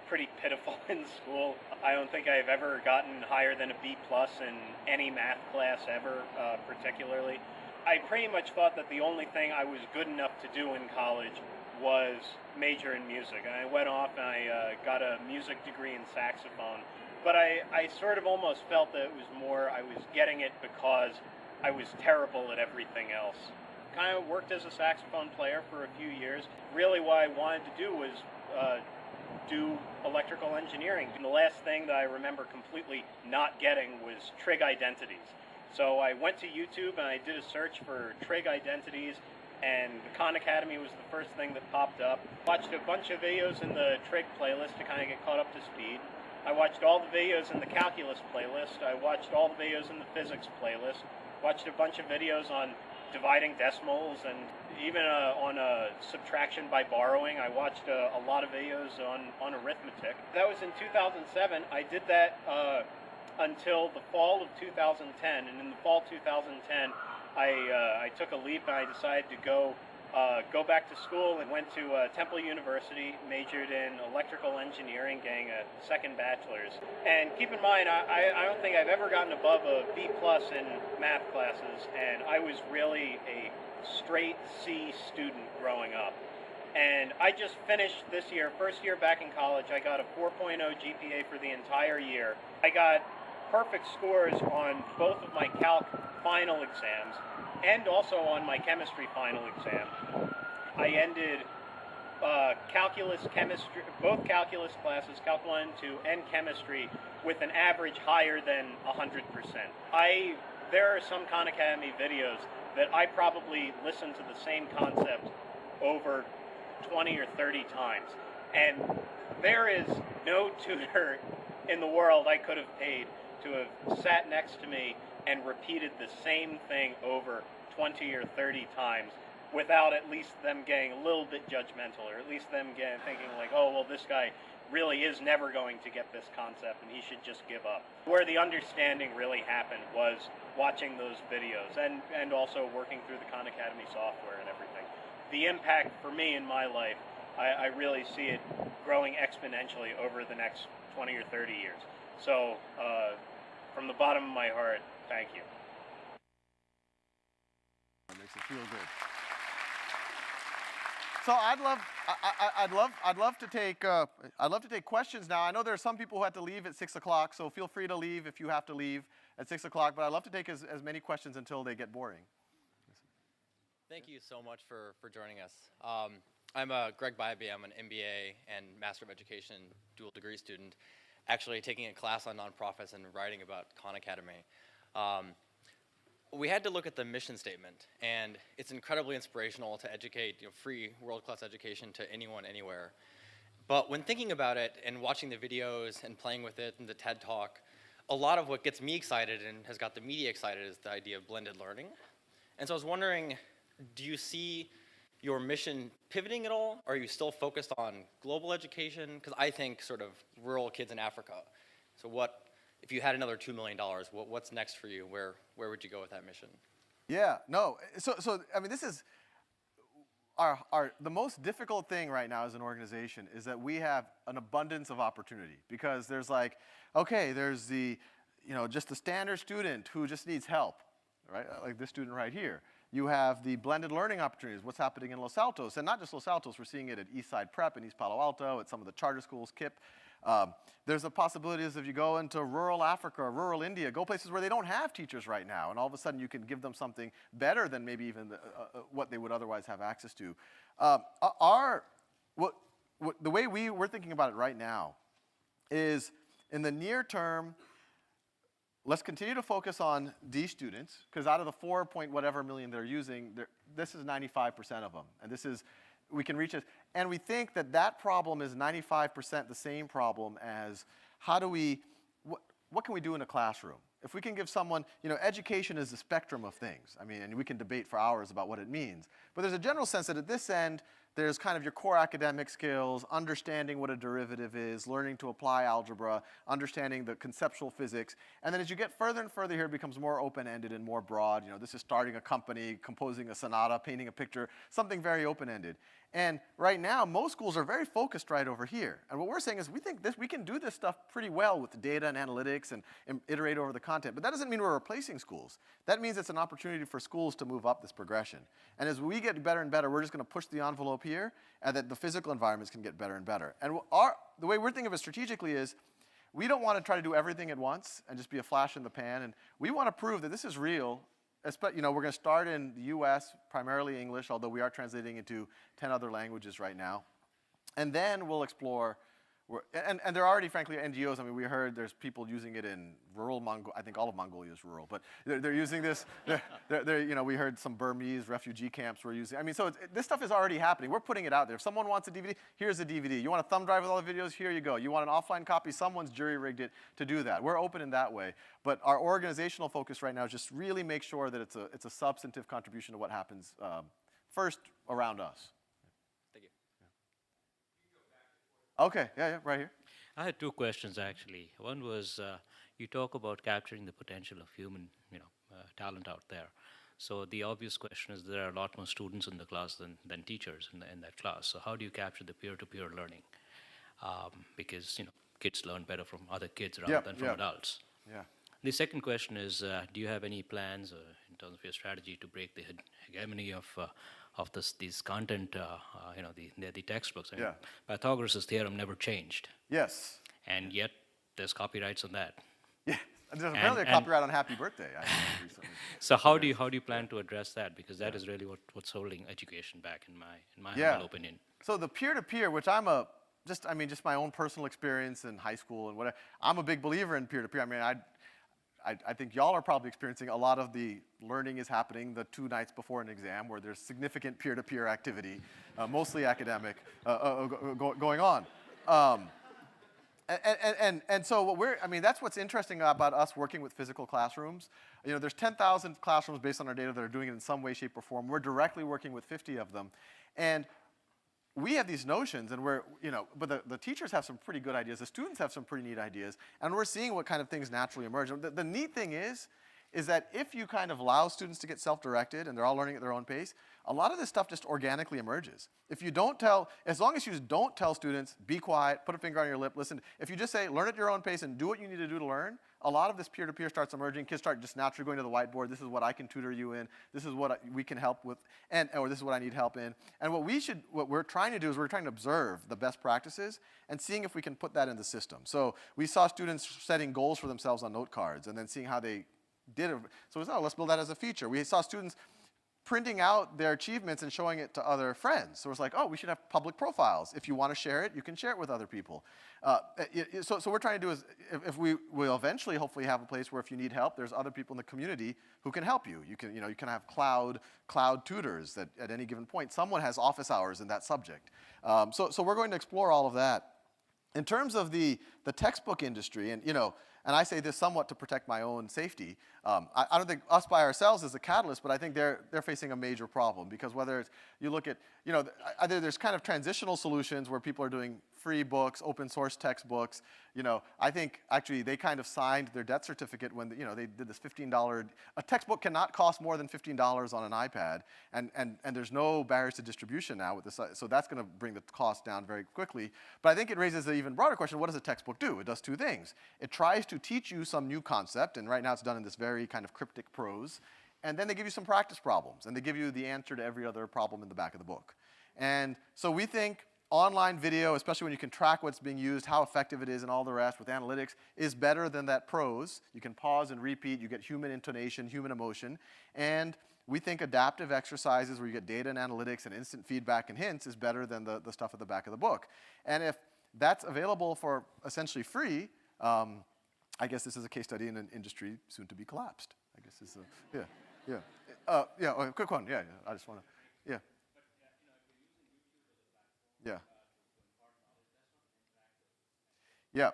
pretty pitiful in school. I don't think I've ever gotten higher than a B+ in any math class ever, particularly. I pretty much thought that the only thing I was good enough to do in college was major in music. And I went off and I got a music degree in saxophone. But I sort of almost felt that it was more I was getting it because I was terrible at everything else. Kind of worked as a saxophone player for a few years. Really what I wanted to do was do electrical engineering. And the last thing that I remember completely not getting was trig identities. So I went to YouTube and I did a search for trig identities, and the Khan Academy was the first thing that popped up. Watched a bunch of videos in the trig playlist to kind of get caught up to speed. I watched all the videos in the calculus playlist. I watched all the videos in the physics playlist. Watched a bunch of videos on dividing decimals, and even on subtraction by borrowing. I watched a lot of videos on arithmetic. That was in 2007. I did that until the fall of 2010, and in the fall 2010, I took a leap and I decided to go back to school and went to Temple University, majored in electrical engineering, getting a second bachelor's. And keep in mind, I don't think I've ever gotten above a B+ in math classes, and I was really a straight C student growing up. And I just finished this year, first year back in college, I got a 4.0 GPA for the entire year. I got perfect scores on both of my calc final exams and also on my chemistry final exam. I ended calculus, chemistry, both calculus classes, Calc 1 and 2, and chemistry, with an average higher than 100%. There are some Khan Academy videos that I probably listened to the same concept over 20 or 30 times. And there is no tutor in the world I could have paid to have sat next to me and repeated the same thing over 20 or 30 times without at least them getting a little bit judgmental, or at least them thinking like, oh, well, this guy really is never going to get this concept and he should just give up. Where the understanding really happened was watching those videos and also working through the Khan Academy software and everything. The impact for me in my life, I really see it growing exponentially over the next 20 or 30 years. So from the bottom of my heart, thank you. That makes it feel good. So I'd love to take questions now. I know there are some people who had to leave at 6 o'clock, so feel free to leave if you have to leave at 6 o'clock. But I'd love to take as many questions until they get boring. Thank you so much for joining us. I'm Greg Bybee. I'm an MBA and Master of Education dual degree student, actually taking a class on nonprofits and writing about Khan Academy. We had to look at the mission statement, and it's incredibly inspirational to educate, free world-class education to anyone, anywhere. But when thinking about it and watching the videos and playing with it and the TED Talk, a lot of what gets me excited and has got the media excited is the idea of blended learning. And so I was wondering, do you see your mission pivoting at all? Are you still focused on global education? Because I think sort of rural kids in Africa. So what, if you had another $2 million, what's next for you? Where would you go with that mission? Yeah, no. So I mean, this is the most difficult thing right now as an organization is that we have an abundance of opportunity, because there's like, okay, there's the, just the standard student who just needs help, right? Like this student right here. You have the blended learning opportunities, what's happening in Los Altos, and not just Los Altos, we're seeing it at Eastside Prep in East Palo Alto, at some of the charter schools, KIPP. There's the possibilities if you go into rural Africa or rural India, go places where they don't have teachers right now, and all of a sudden you can give them something better than maybe even what they would otherwise have access to. The way we're thinking about it right now is, in the near term, let's continue to focus on these students, because out of the 4 point whatever million they're using, this is 95% of them. And this is, we can reach it. And we think that that problem is 95% the same problem as how do we, what can we do in a classroom? If we can give someone, education is the spectrum of things. I mean, and we can debate for hours about what it means. But there's a general sense that at this end, there's kind of your core academic skills, understanding what a derivative is, learning to apply algebra, understanding the conceptual physics. And then as you get further and further here, it becomes more open-ended and more broad. This is starting a company, composing a sonata, painting a picture, something very open-ended. And right now, most schools are very focused right over here. And what we're saying is we think we can do this stuff pretty well with data and analytics and iterate over the content. But that doesn't mean we're replacing schools. That means it's an opportunity for schools to move up this progression. And as we get better and better, we're just going to push the envelope here, and that the physical environments can get better and better. And the way we're thinking of it strategically is we don't want to try to do everything at once and just be a flash in the pan. And we want to prove that this is real. We're going to start in the US, primarily English, although we are translating into 10 other languages right now. And then we'll explore, and there are already, frankly, NGOs. I mean, we heard there's people using it in rural Mongolia. I think all of Mongolia is rural, but they're using this. We heard some Burmese refugee camps were using. I mean, so this stuff is already happening. We're putting it out there. If someone wants a DVD, here's a DVD. You want a thumb drive with all the videos? Here you go. You want an offline copy? Someone's jury-rigged it to do that. We're open in that way. But our organizational focus right now is just really make sure that it's a substantive contribution to what happens first around us. Thank you. Okay, yeah, right here. I had two questions actually. One was you talk about capturing the potential of human, talent out there. So the obvious question is there are a lot more students in the class than teachers in that class. So how do you capture the peer-to-peer learning? Because kids learn better from other kids rather than from adults. Yeah. The second question is, do you have any plans in terms of your strategy to break the hegemony of these content, the textbooks? I mean, Pythagoras' theorem never changed. Yes. And yet, there's copyrights on that. Yeah, and there's apparently a copyright on Happy Birthday. I think, recently. So how do you plan to address that? Because that is really what's holding education back, in my humble opinion. So the peer-to-peer, which just my own personal experience in high school and whatever, I'm a big believer in peer-to-peer. I mean, I think y'all are probably experiencing a lot of the learning is happening the 2 nights before an exam where there's significant peer-to-peer activity, mostly academic, going on. And so that's what's interesting about us working with physical classrooms. There's 10,000 classrooms based on our data that are doing it in some way, shape, or form. We're directly working with 50 of them. And we have these notions, and but the teachers have some pretty good ideas. The students have some pretty neat ideas, and we're seeing what kind of things naturally emerge. The neat thing is that if you kind of allow students to get self-directed and they're all learning at their own pace, a lot of this stuff just organically emerges. If you don't as long as you don't tell students, be quiet, put a finger on your lip, listen, if you just say, learn at your own pace and do what you need to do to learn, a lot of this peer-to-peer starts emerging. Kids start just naturally going to the whiteboard. This is what I can tutor you in. This is what we can help with, or this is what I need help in. And what we're trying to do is we're trying to observe the best practices and seeing if we can put that in the system. So we saw students setting goals for themselves on note cards and then seeing how they did it. So we thought, let's build that as a feature. We saw students printing out their achievements and showing it to other friends. So it's like, oh, we should have public profiles. If you want to share it, you can share it with other people. So what we're trying to do is, if we will eventually hopefully have a place where if you need help, there's other people in the community who can help you. You can have cloud tutors that at any given point, someone has office hours in that subject. So we're going to explore all of that. In terms of the textbook industry, and I say this somewhat to protect my own safety. I don't think us by ourselves is a catalyst, but I think they're facing a major problem because whether it's, you look at, either there's kind of transitional solutions where people are doing free books, open source textbooks. I think actually they kind of signed their debt certificate when they did this $15. A textbook cannot cost more than $15 on an iPad, and there's no barriers to distribution now with this, so that's going to bring the cost down very quickly. But I think it raises an even broader question: what does a textbook do? It does 2 things. It tries to teach you some new concept, and right now it's done in this very kind of cryptic prose, and then they give you some practice problems, and they give you the answer to every other problem in the back of the book. And so we think online video, especially when you can track what's being used, how effective it is, and all the rest with analytics, is better than that prose. You can pause and repeat. You get human intonation, human emotion. And we think adaptive exercises where you get data and analytics and instant feedback and hints is better than the stuff at the back of the book. And if that's available for essentially free, I guess this is a case study in an industry soon to be collapsed. I guess this is a quick one. Yeah, I just want to, yeah. Yeah. Yeah.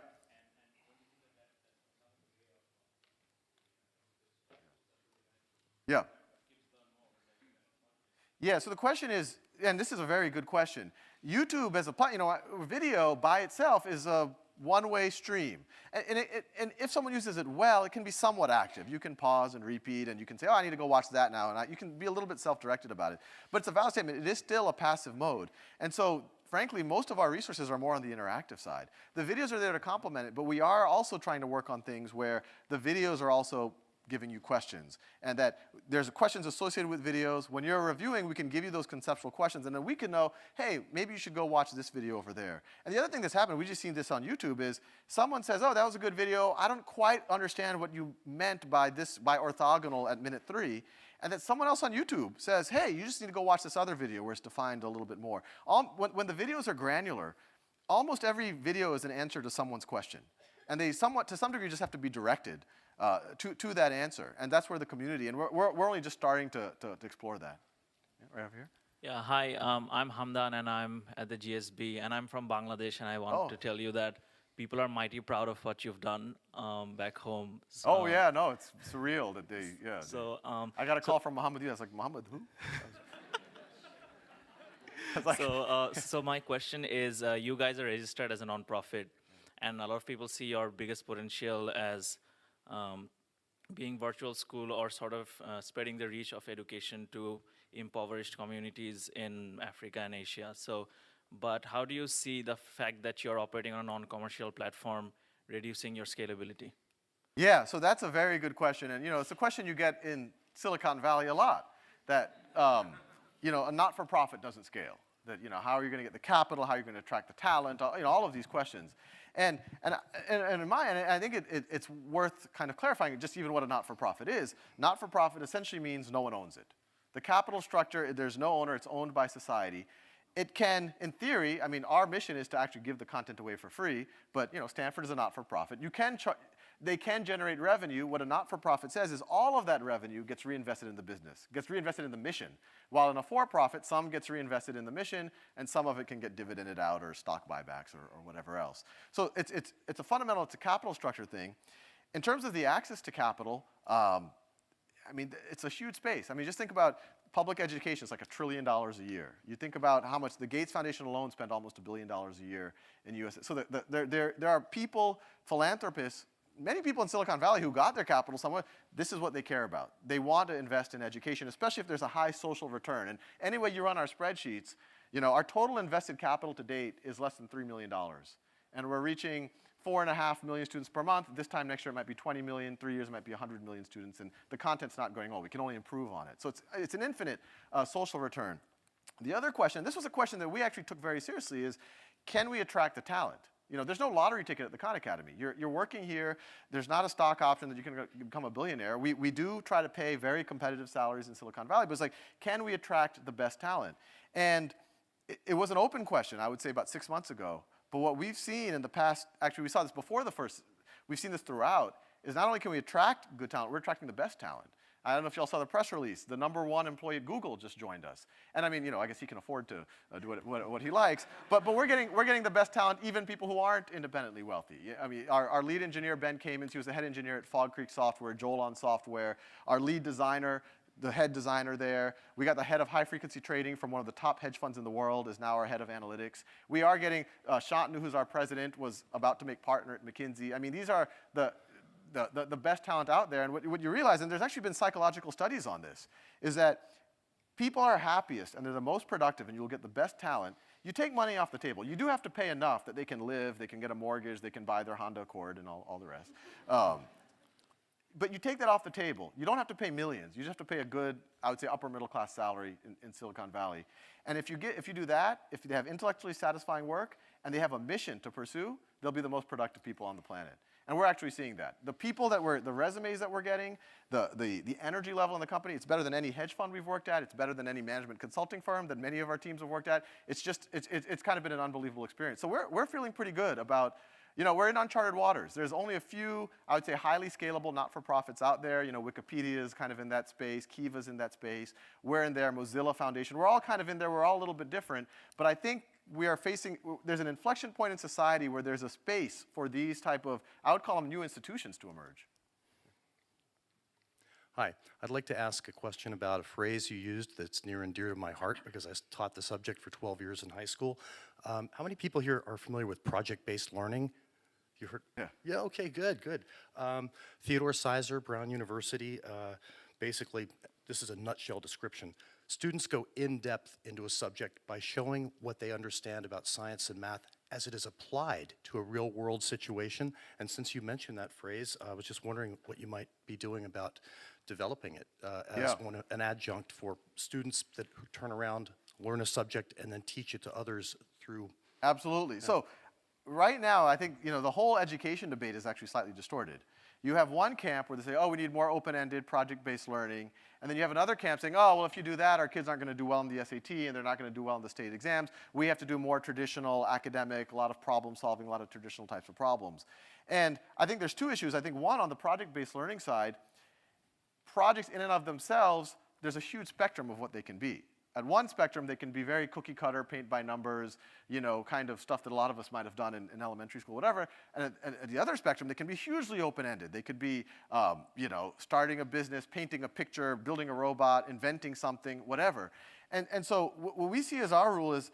Yeah, so the question is, and this is a very good question. YouTube as a, video by itself is a one-way stream. And if someone uses it well, it can be somewhat active. You can pause and repeat, and you can say, oh, I need to go watch that now. And you can be a little bit self-directed about it. But it's a valid statement. It is still a passive mode. And so, frankly, most of our resources are more on the interactive side. The videos are there to complement it, but we are also trying to work on things where the videos are also giving you questions, and that there's questions associated with videos. When you're reviewing, we can give you those conceptual questions, and then we can know, hey, maybe you should go watch this video over there. And the other thing that's happened, we just seen this on YouTube, is someone says, oh, that was a good video. I don't quite understand what you meant by this, by orthogonal at minute 3. And then someone else on YouTube says, hey, you just need to go watch this other video where it's defined a little bit more. When the videos are granular, almost every video is an answer to someone's question. And they somewhat, to some degree, just have to be directed to that answer. And that's where the community, and we're only just starting to explore that. Yeah, right over here. Yeah, hi, I'm Hamdan, and I'm at the GSB, and I'm from Bangladesh, and I want to tell you that people are mighty proud of what you've done back home. So, oh, yeah, no, it's surreal that they, yeah. So, I got a call from Muhammad. I was like, Muhammad who? Like so my question is, you guys are registered as a nonprofit, and a lot of people see your biggest potential as being virtual school or sort of spreading the reach of education to impoverished communities in Africa and Asia. So, but how do you see the fact that you're operating on a non-commercial platform reducing your scalability? Yeah, so that's a very good question. And, it's a question you get in Silicon Valley a lot, that, a not-for-profit doesn't scale. That, how are you going to get the capital? How are you going to attract the talent? All of these questions. And in my end, I think it's worth kind of clarifying just even what a not-for-profit is. Not-for-profit essentially means no one owns it. The capital structure, there's no owner. It's owned by society. It can, in theory, our mission is to actually give the content away for free, but, Stanford is a not-for-profit. They can generate revenue. What a not-for-profit says is all of that revenue gets reinvested in the business, gets reinvested in the mission. While in a for-profit, some gets reinvested in the mission, and some of it can get dividended out or stock buybacks or whatever else. So it's a fundamental, it's a capital structure thing. In terms of the access to capital, it's a huge space. just think about public education. It's like $1 trillion a year. You think about how much the Gates Foundation alone spent almost $1 billion a year in the US. So there are people, philanthropists, many people in Silicon Valley who got their capital somewhere. This is what they care about. They want to invest in education, especially if there's a high social return. And any way you run our spreadsheets, our total invested capital to date is less than $3 million. And we're reaching 4.5 million students per month. This time next year it might be 20 million. 3 years it might be 100 million students. And the content's not going well. We can only improve on it. So it's an infinite social return. The other question, this was a question that we actually took very seriously, is can we attract the talent? There's no lottery ticket at the Khan Academy. You're working here. There's not a stock option that you can become a billionaire. We do try to pay very competitive salaries in Silicon Valley, but it's like, can we attract the best talent? And it was an open question, I would say, about 6 months ago. But what we've seen in the past, actually we saw this before we've seen this throughout, is not only can we attract good talent, we're attracting the best talent. I don't know if y'all saw the press release. The #1 employee at Google just joined us. And I guess he can afford to do what he likes. But we're getting the best talent, even people who aren't independently wealthy. Our lead engineer, Ben Kamens, he was the head engineer at Fog Creek Software, Jolan Software. Our lead designer, the head designer there. We got the head of high-frequency trading from one of the top hedge funds in the world, is now our head of analytics. We are getting, Shantanu, who's our president, was about to make partner at McKinsey. These are the best talent out there. And what you realize, and there's actually been psychological studies on this, is that people are happiest and they're the most productive and you'll get the best talent. You take money off the table. You do have to pay enough that they can live, they can get a mortgage, they can buy their Honda Accord and all the rest. But you take that off the table. You don't have to pay millions. You just have to pay a good, I would say, upper middle class salary in Silicon Valley. And if you do that, if they have intellectually satisfying work and they have a mission to pursue, they'll be the most productive people on the planet. And we're actually seeing that. The people the resumes that we're getting, the energy level in the company, it's better than any hedge fund we've worked at. It's better than any management consulting firm that many of our teams have worked at. It's kind of been an unbelievable experience. So we're feeling pretty good about, You know, we're in uncharted waters. There's only a few, I would say, highly scalable not-for-profits out there. You know, Wikipedia is kind of in that space. Kiva's in that space. We're in there. Mozilla Foundation. We're all kind of in there. We're all a little bit different. But I think we are facing, there's an inflection point in society where there's a space for these type of, I would call them new institutions to emerge. Hi, I'd like to ask a question about a phrase you used that's near and dear to my heart because I taught the subject for 12 years in high school. How many people here are familiar with project-based learning? You heard? Yeah. Yeah, okay, good, good. Theodore Sizer, Brown University, basically, this is a nutshell description. Students go in-depth into a subject by showing what they understand about science and math as it is applied to a real-world situation. And since you mentioned that phrase, I was just wondering what you might be doing about developing it as an adjunct for students that who turn around, learn a subject, and then teach it to others through. Absolutely. So right now, I think, you know, the whole education debate is actually slightly distorted. You have one camp where they say, oh, we need more open-ended, project-based learning. And then you have another camp saying, oh, well, if you do that, our kids aren't going to do well in the SAT, and they're not going to do well in the state exams. We have to do more traditional academic, a lot of problem solving, a lot of traditional types of problems. And I think there's two issues. I think one, on the project-based learning side, projects in and of themselves, there's a huge spectrum of what they can be. At one spectrum, they can be very cookie cutter, paint by numbers, you know, kind of stuff that a lot of us might have done in elementary school, whatever. And at the other spectrum, they can be hugely open-ended. They could be, you know, starting a business, painting a picture, building a robot, inventing something, whatever. And so what we see as our rule is,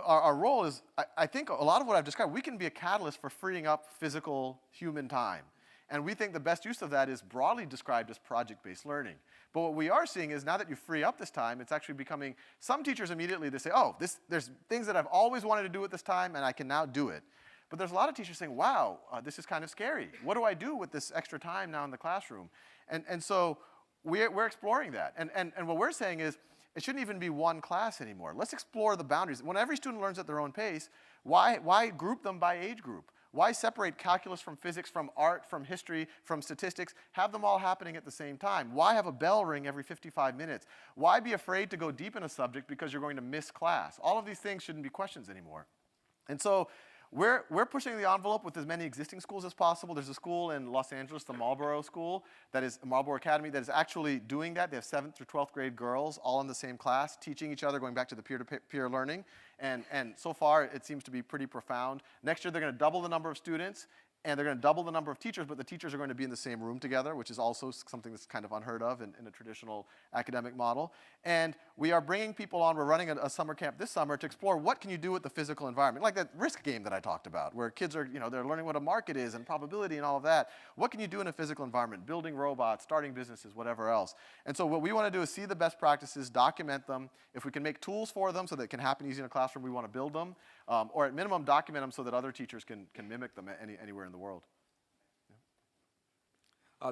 our role is, I think a lot of what I've described, we can be a catalyst for freeing up physical human time. And we think the best use of that is broadly described as project-based learning. But what we are seeing is now that you free up this time, it's actually becoming, some teachers immediately, they say, oh, there's things that I've always wanted to do at this time, and I can now do it. But there's a lot of teachers saying, wow, this is kind of scary. What do I do with this extra time now in the classroom? And so we're exploring that. And what we're saying is, it shouldn't even be one class anymore. Let's explore the boundaries. When every student learns at their own pace, why group them by age group? Why separate calculus from physics, from art, from history, from statistics? Have them all happening at the same time. Why have a bell ring every 55 minutes? Why be afraid to go deep in a subject because you're going to miss class? All of these things shouldn't be questions anymore. And so we're pushing the envelope with as many existing schools as possible. There's a school in Los Angeles, the Marlboro School, that is Marlboro Academy, that is actually doing that. They have 7th through 12th grade girls all in the same class, teaching each other, going back to the peer-to-peer learning. And so far, it seems to be pretty profound. Next year, they're going to double the number of students, and they're going to double the number of teachers, but the teachers are going to be in the same room together, which is also something that's kind of unheard of in a traditional academic model. And we are bringing people on. We're running a summer camp this summer to explore what can you do with the physical environment, like that risk game that I talked about, where kids are, you know, they're learning what a market is and probability and all of that. What can you do in a physical environment? Building robots, starting businesses, whatever else. And so what we want to do is see the best practices, document them. If we can make tools for them so that it can happen easy in a classroom, we want to build them. Or at minimum, document them so that other teachers can mimic them anywhere in the world.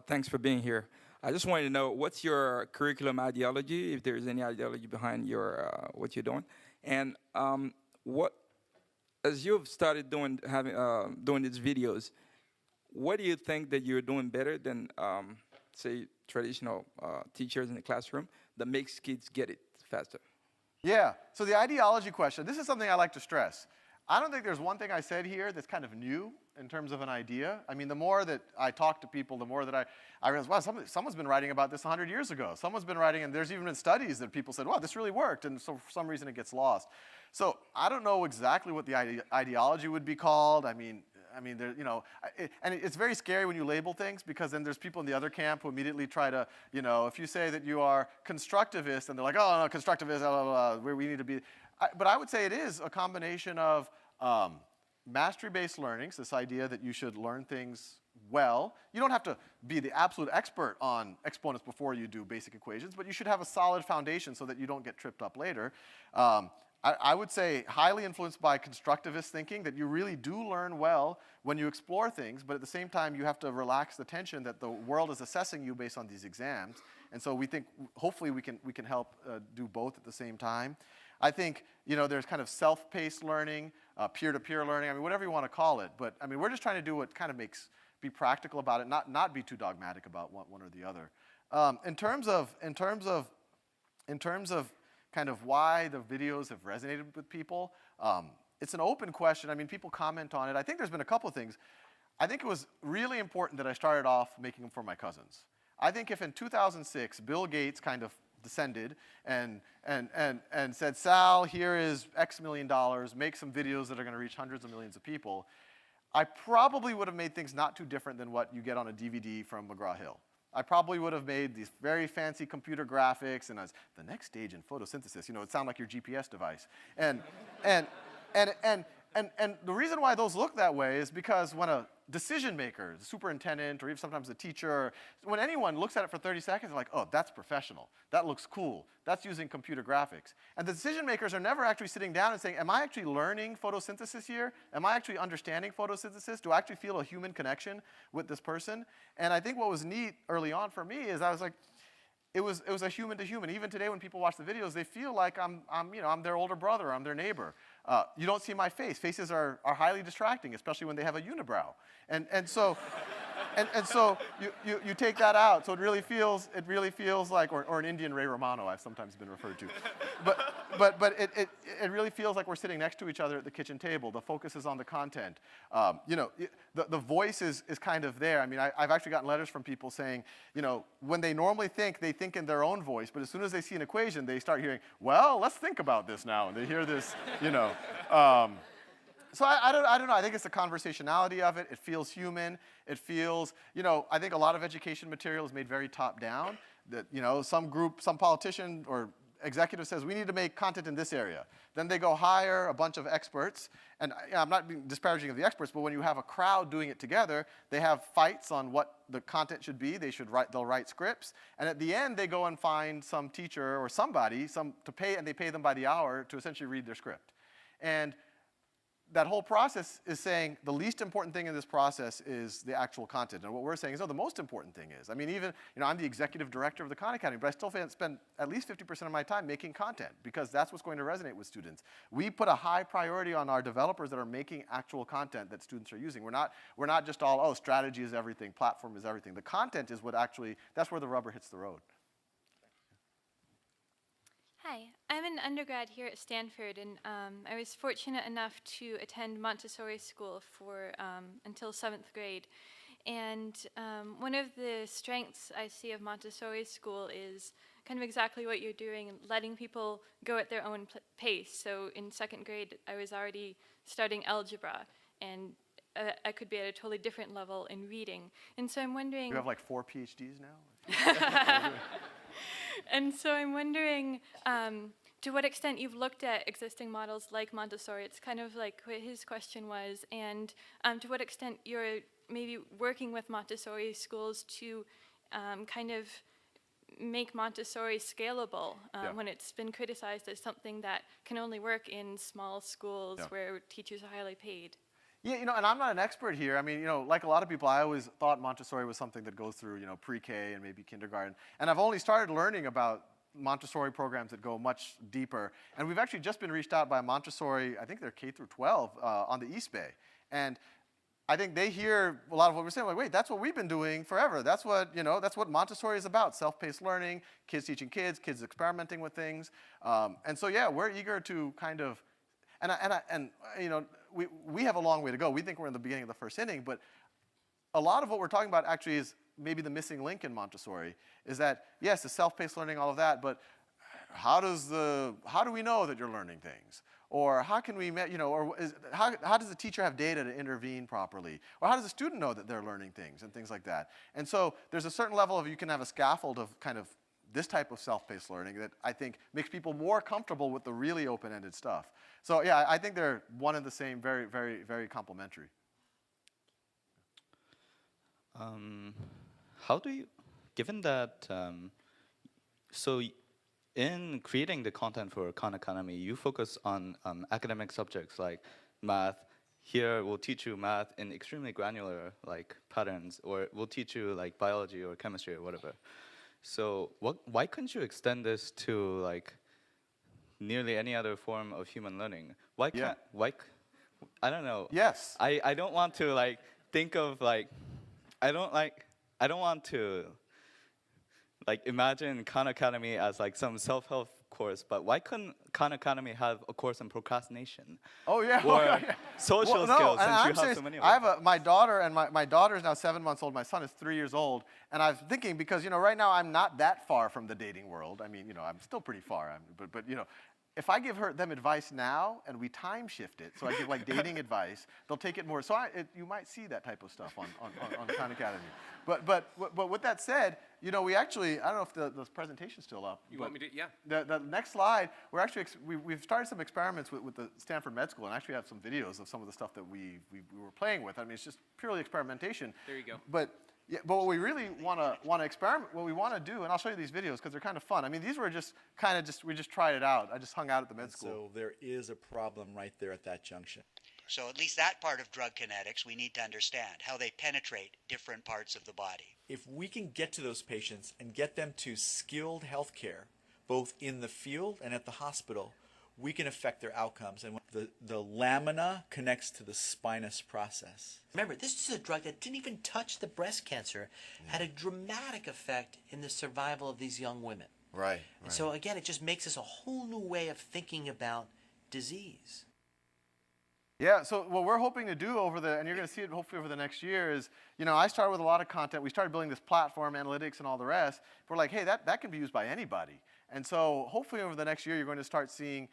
Thanks for being here. I just wanted to know, what's your curriculum ideology, if there's any ideology behind your what you're doing, and as you've started doing these videos, what do you think that you're doing better than say traditional teachers in the classroom that makes kids get it faster? Yeah, so the ideology question, this is something I like to stress. I don't think there's one thing I said here that's kind of new in terms of an idea. I mean, the more that I talk to people, the more that I realize, wow, someone's been writing about this 100 years ago. Someone's been writing, and there's even been studies that people said, wow, this really worked, and so for some reason it gets lost. So I don't know exactly what the ideology would be called. I mean, there, you know, and it's very scary when you label things, because then there's people in the other camp who immediately try to, you know, if you say that you are constructivist, and they're like, oh, no, constructivist, blah, blah, blah, where we need to be. But I would say it is a combination of mastery-based learning, so this idea that you should learn things well. You don't have to be the absolute expert on exponents before you do basic equations, but you should have a solid foundation so that you don't get tripped up later. I would say highly influenced by constructivist thinking, that you really do learn well when you explore things, but at the same time you have to relax the tension that the world is assessing you based on these exams. And so we think hopefully we can help do both at the same time. I think, you know, there's kind of self-paced learning, peer-to-peer learning, I mean, whatever you want to call it. But I mean, we're just trying to do what kind of be practical about it, not be too dogmatic about one or the other. In terms of kind of why the videos have resonated with people, it's an open question. I mean, people comment on it. I think there's been a couple of things. I think it was really important that I started off making them for my cousins. I think if in 2006, Bill Gates kind of descended and said, Sal, here is X million dollars, make some videos that are going to reach hundreds of millions of people, I probably would have made things not too different than what you get on a DVD from McGraw-Hill. I probably would have made these very fancy computer graphics, and as the next stage in photosynthesis, you know, it sounded like your GPS device. And the reason why those look that way is because when a decision maker, the superintendent, or even sometimes the teacher, when anyone looks at it for 30 seconds, they're like, oh, that's professional. That looks cool. That's using computer graphics. And the decision makers are never actually sitting down and saying, am I actually learning photosynthesis here? Am I actually understanding photosynthesis? Do I actually feel a human connection with this person? And I think what was neat early on for me is I was like, it was a human to human. Even today when people watch the videos, they feel like I'm their older brother, I'm their neighbor. You don't see my face. Faces are highly distracting, especially when they have a unibrow. And so you take that out. So it really feels like, or an Indian Ray Romano, I've sometimes been referred to. But it really feels like we're sitting next to each other at the kitchen table. The focus is on the content. You know, the voice is kind of there. I mean, I've actually gotten letters from people saying, you know, when they normally think, they think in their own voice, but as soon as they see an equation, they start hearing, well, let's think about this now. And they hear this, you know. So I don't know. I think it's the conversationality of it. It feels human. It feels, you know, I think a lot of education material is made very top down. That, you know, some group, some politician or executive says, we need to make content in this area. Then they go hire a bunch of experts. And I'm not being disparaging of the experts, but when you have a crowd doing it together, they have fights on what the content should be. They'll write scripts. And at the end, they go and find some teacher or somebody to pay, and they pay them by the hour to essentially read their script. And that whole process is saying the least important thing in this process is the actual content. And what we're saying is, the most important thing is. I mean, even, you know, I'm the executive director of the Khan Academy, but I still spend at least 50% of my time making content because that's what's going to resonate with students. We put a high priority on our developers that are making actual content that students are using. We're not just all, oh, strategy is everything, platform is everything. The content is what actually, that's where the rubber hits the road. Hi, I'm an undergrad here at Stanford, and I was fortunate enough to attend Montessori school for until 7th grade. And one of the strengths I see of Montessori school is kind of exactly what you're doing, letting people go at their own pace. So in 2nd grade, I was already starting algebra, and I could be at a totally different level in reading. And so I'm wondering... You have like 4 PhDs now? And so I'm wondering to what extent you've looked at existing models like Montessori. It's kind of like what his question was. And to what extent you're maybe working with Montessori schools to kind of make Montessori scalable when it's been criticized as something that can only work in small schools where teachers are highly paid. Yeah, you know, and I'm not an expert here. I mean, you know, like a lot of people, I always thought Montessori was something that goes through, you know, pre-K and maybe kindergarten. And I've only started learning about Montessori programs that go much deeper. And we've actually just been reached out by Montessori, I think they're K through 12 on the East Bay. And I think they hear a lot of what we're saying, like, wait, that's what we've been doing forever. That's what, you know, that's what Montessori is about, self-paced learning, kids teaching kids, kids experimenting with things. And so, yeah, we're eager to kind of, and you know, we have a long way to go. We think we're in the beginning of the first inning, but a lot of what we're talking about actually is maybe the missing link in Montessori, is that, yes, the self-paced learning, all of that, but how do we know that you're learning things? Or how can we, you know, or how does the teacher have data to intervene properly? Or how does the student know that they're learning things and things like that? And so there's a certain level of, you can have a scaffold of kind of this type of self-paced learning that I think makes people more comfortable with the really open-ended stuff. So yeah, I think they're one and the same, very, very, very complementary. How do you, given that, so in creating the content for Khan Academy, you focus on academic subjects like math. Here, we'll teach you math in extremely granular like patterns, or we'll teach you like biology or chemistry or whatever. So why couldn't you extend this to like nearly any other form of human learning? Why can't, I don't know. Yes. I don't want to like think of like, I don't want to like imagine Khan Academy as like some self-help course, but why couldn't Khan Academy have a course on procrastination? Oh yeah, Or yeah. social Well, no, skills, and since I'm you have serious. so many of I them. have my daughter, and my daughter is now 7 months old. My son is 3 years old, and I was thinking, because right now I'm not that far from the dating world. I mean, I'm still pretty far. But if I give them advice now and we time shift it, so I give like dating advice, they'll take it more. So you might see that type of stuff on Khan Academy. But with that said, we actually, I don't know if the presentation's still up. You want me to? Yeah. The next slide, we've started some experiments with the Stanford Med School, and actually have some videos of some of the stuff that we were playing with. I mean, it's just purely experimentation. There you go. But what we really want to experiment, what we want to do, and I'll show you these videos because they're kind of fun. I mean, these were we just tried it out. I just hung out at the med school. So there is a problem right there at that junction. So at least that part of drug kinetics we need to understand, how they penetrate different parts of the body. If we can get to those patients and get them to skilled health care, both in the field and at the hospital, we can affect their outcomes. And the lamina connects to the spinous process. Remember, this is a drug that didn't even touch the breast cancer, had a dramatic effect in the survival of these young women. Right. And so again, it just makes us a whole new way of thinking about disease. Yeah, so what we're hoping to do and you're going to see it hopefully over the next year is, I started with a lot of content. We started building this platform, analytics, and all the rest. We're like, hey, that can be used by anybody. And so hopefully over the next year, you're going to start seeing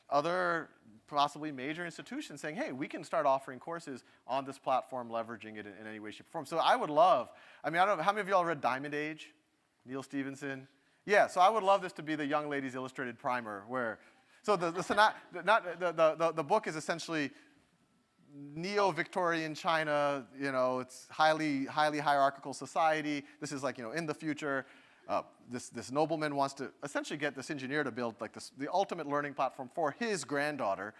other possibly major institutions saying, hey, we can start offering courses on this platform, leveraging it in any way, shape, or form. So I would love, I don't know, how many of y'all read Diamond Age? Neil Stephenson? Yeah, so I would love this to be the Young Ladies Illustrated Primer, so the book is essentially neo-Victorian China, it's highly hierarchical society. This is like, in the future, this nobleman wants to essentially get this engineer to build like the ultimate learning platform for his granddaughter.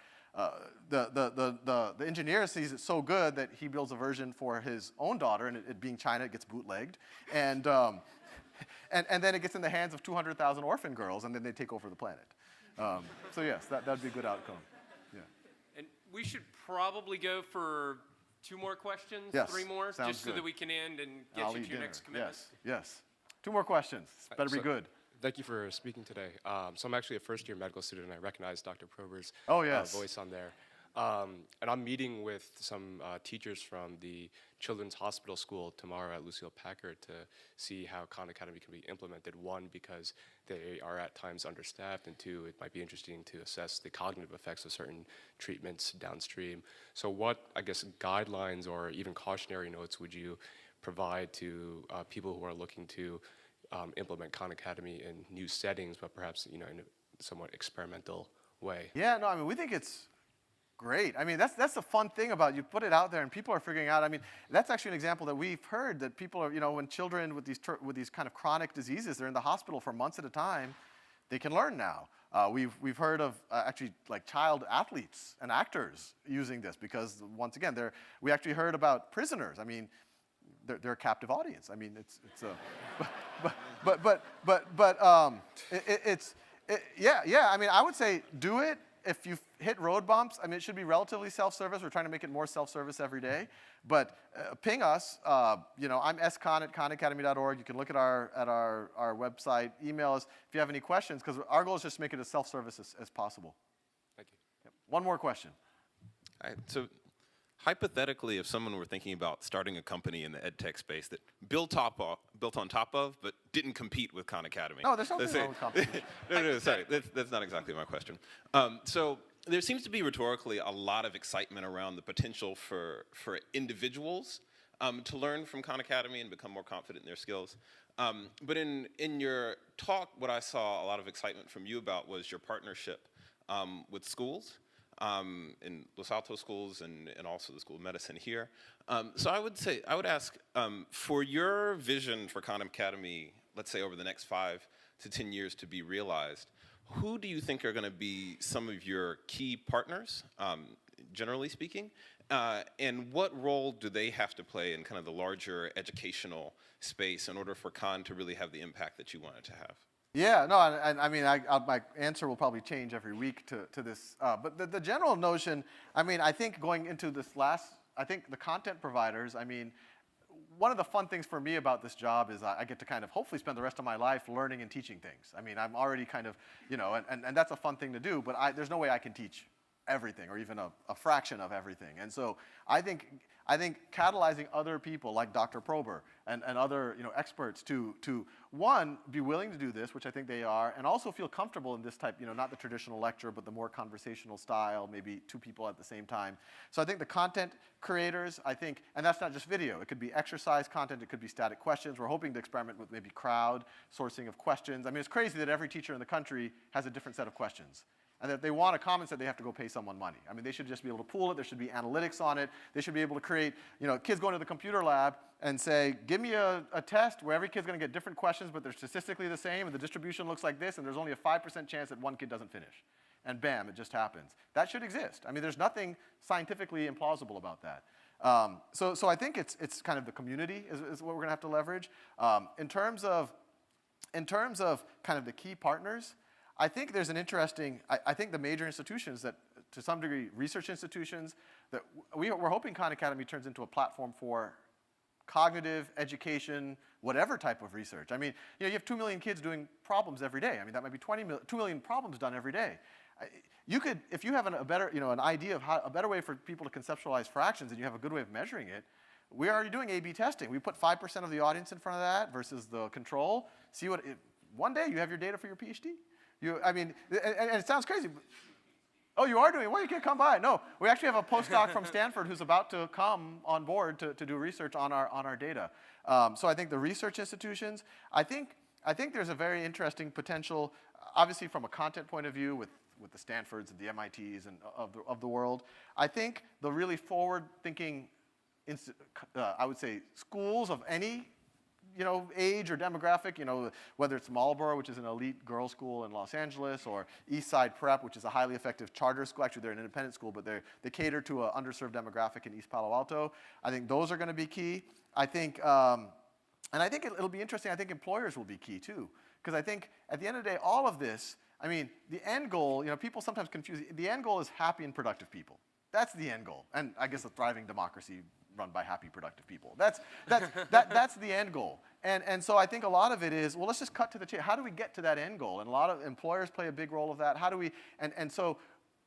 The engineer sees it so good that he builds a version for his own daughter, and it being China, it gets bootlegged. And then it gets in the hands of 200,000 orphan girls, and then they take over the planet. So yes, that'd be a good outcome. Yeah. And we should probably go for 2 more questions, Yes, 3 more, sounds just so good. that we can end and get I'll you eat to your dinner. next commitment. Yes. 2 more questions. Better be good. Thank you for speaking today. So I'm actually a first-year medical student, and I recognize Dr. Prober's voice on there. And I'm meeting with some teachers from the Children's Hospital School tomorrow at Lucille Packard to see how Khan Academy can be implemented. 1, because they are at times understaffed, and 2, it might be interesting to assess the cognitive effects of certain treatments downstream. So what, I guess, guidelines or even cautionary notes would you provide to people who are looking to implement Khan Academy in new settings, but perhaps in a somewhat experimental way? Yeah, no, we think it's great. That's the fun thing about it. You put it out there and people are figuring out. That's actually an example that we've heard that people are, when children with these kind of chronic diseases, they're in the hospital for months at a time, they can learn now. We've heard of actually like child athletes and actors using this because once again, we actually heard about prisoners. They're a captive audience. It's I would say do it. If you hit road bumps, it should be relatively self-service. We're trying to make it more self-service every day. But ping us. I'm scon@khanacademy.org. You can look at our website. Email us if you have any questions, because our goal is just to make it as self-service as possible. Thank you. Yep. One more question. All right, so hypothetically, if someone were thinking about starting a company in the ed tech space that built on top of, but didn't compete with Khan Academy. No, there's nothing wrong with competition. No, sorry, that's not exactly my question. So there seems to be rhetorically a lot of excitement around the potential for individuals to learn from Khan Academy and become more confident in their skills. But in your talk, what I saw a lot of excitement from you about was your partnership with schools. In Los Altos schools and also the School of Medicine here. So I would ask, for your vision for Khan Academy, let's say over the next 5 to 10 years to be realized, who do you think are going to be some of your key partners, generally speaking? And what role do they have to play in kind of the larger educational space in order for Khan to really have the impact that you want it to have? Yeah, no, my answer will probably change every week to this. But the general notion, I think going into this I think the content providers, one of the fun things for me about this job is I get to kind of hopefully spend the rest of my life learning and teaching things. I mean, I'm already kind of, you know, and that's a fun thing to do, but there's no way I can teach everything or even a fraction of everything. And so I think catalyzing other people like Dr. Prober and other, you know, experts to one, be willing to do this, which I think they are, and also feel comfortable in this type, you know, not the traditional lecture, but the more conversational style, maybe two people at the same time. So I think the content creators, I think, and that's not just video, it could be exercise content, it could be static questions. We're hoping to experiment with maybe crowd sourcing of questions. I mean, it's crazy that every teacher in the country has a different set of questions. And that if they want a common set, they have to go pay someone money. I mean, they should just be able to pool it. There should be analytics on it. They should be able to create, you know, kids go into the computer lab and say, give me a test where every kid's going to get different questions, but they're statistically the same, and the distribution looks like this, and there's only a 5% chance that one kid doesn't finish. And bam, it just happens. That should exist. I mean, there's nothing scientifically implausible about that. So I think it's kind of the community is what we're going to have to leverage. In terms of kind of the key partners, I think there's an interesting, I think the major institutions that, to some degree, research institutions, that we're hoping Khan Academy turns into a platform for cognitive, education, whatever type of research. I mean, you know, you have 2 million kids doing problems every day. I mean, that might be 2 million problems done every day. You could, if you have a better, you know, an idea of how, a better way for people to conceptualize fractions and you have a good way of measuring it, we're already doing A/B testing. We put 5% of the audience in front of that versus the control. See what, one day you have your data for your PhD. I mean, and it sounds crazy. Oh, you are doing it? Well, you can't come by. No, we actually have a postdoc from Stanford who's about to come on board to do research on our data. So I think the research institutions, I think there's a very interesting potential, obviously from a content point of view with the Stanfords and the MITs and of the world. I think the really forward-thinking, I would say, schools of any, you know, age or demographic, you know, whether it's Marlboro, which is an elite girls' school in Los Angeles, or Eastside Prep, which is a highly effective charter school. Actually, they're an independent school, but they cater to an underserved demographic in East Palo Alto. I think those are going to be key. I think, and I think it'll be interesting. I think employers will be key too, because I think at the end of the day, all of this, I mean, the end goal, you know, people sometimes confuse, the end goal is happy and productive people. That's the end goal, and I guess a thriving democracy run by happy, productive people. That's the end goal. And so I think a lot of it is, well, let's just cut to the chase. How do we get to that end goal? And a lot of employers play a big role of that. How do we, and so,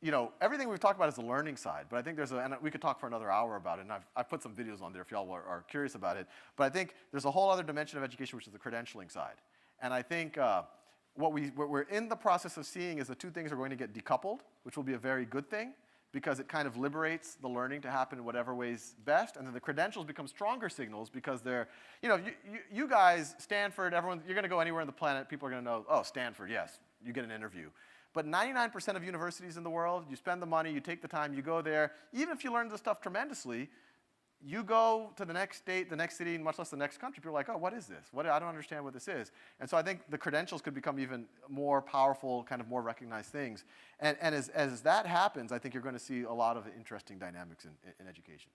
you know, everything we've talked about is the learning side, but I think and we could talk for another hour about it, and I've put some videos on there if y'all are curious about it. But I think there's a whole other dimension of education, which is the credentialing side. And I think what we're in the process of seeing is the two things are going to get decoupled, which will be a very good thing, because it kind of liberates the learning to happen in whatever ways best, and then the credentials become stronger signals because they're, you know, you guys, Stanford, everyone, you're going to go anywhere on the planet, people are going to know, oh, Stanford, yes, you get an interview. But 99% of universities in the world, you spend the money, you take the time, you go there, even if you learn the stuff tremendously, you go to the next state, the next city, much less the next country, people are like, oh, what is this? I don't understand what this is. And so I think the credentials could become even more powerful, kind of more recognized things. And as that happens, I think you're going to see a lot of interesting dynamics in education.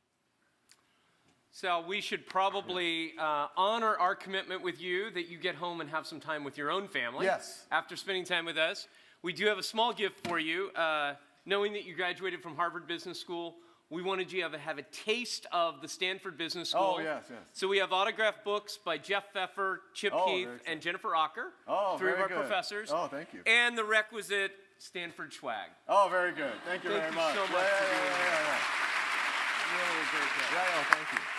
So we should probably honor our commitment with you that you get home and have some time with your own family. Yes. After spending time with us. We do have a small gift for you. Knowing that you graduated from Harvard Business School, we wanted you to have a taste of the Stanford Business School. Oh, yes, yes. So we have autographed books by Jeff Pfeffer, Chip Keith, and Jennifer Ocker. Oh, three of our very good. professors. Oh, thank you. And the requisite Stanford swag. Oh, very good. Thank you very much. Thank you so much for doing that. Really great job. Yeah, thank you.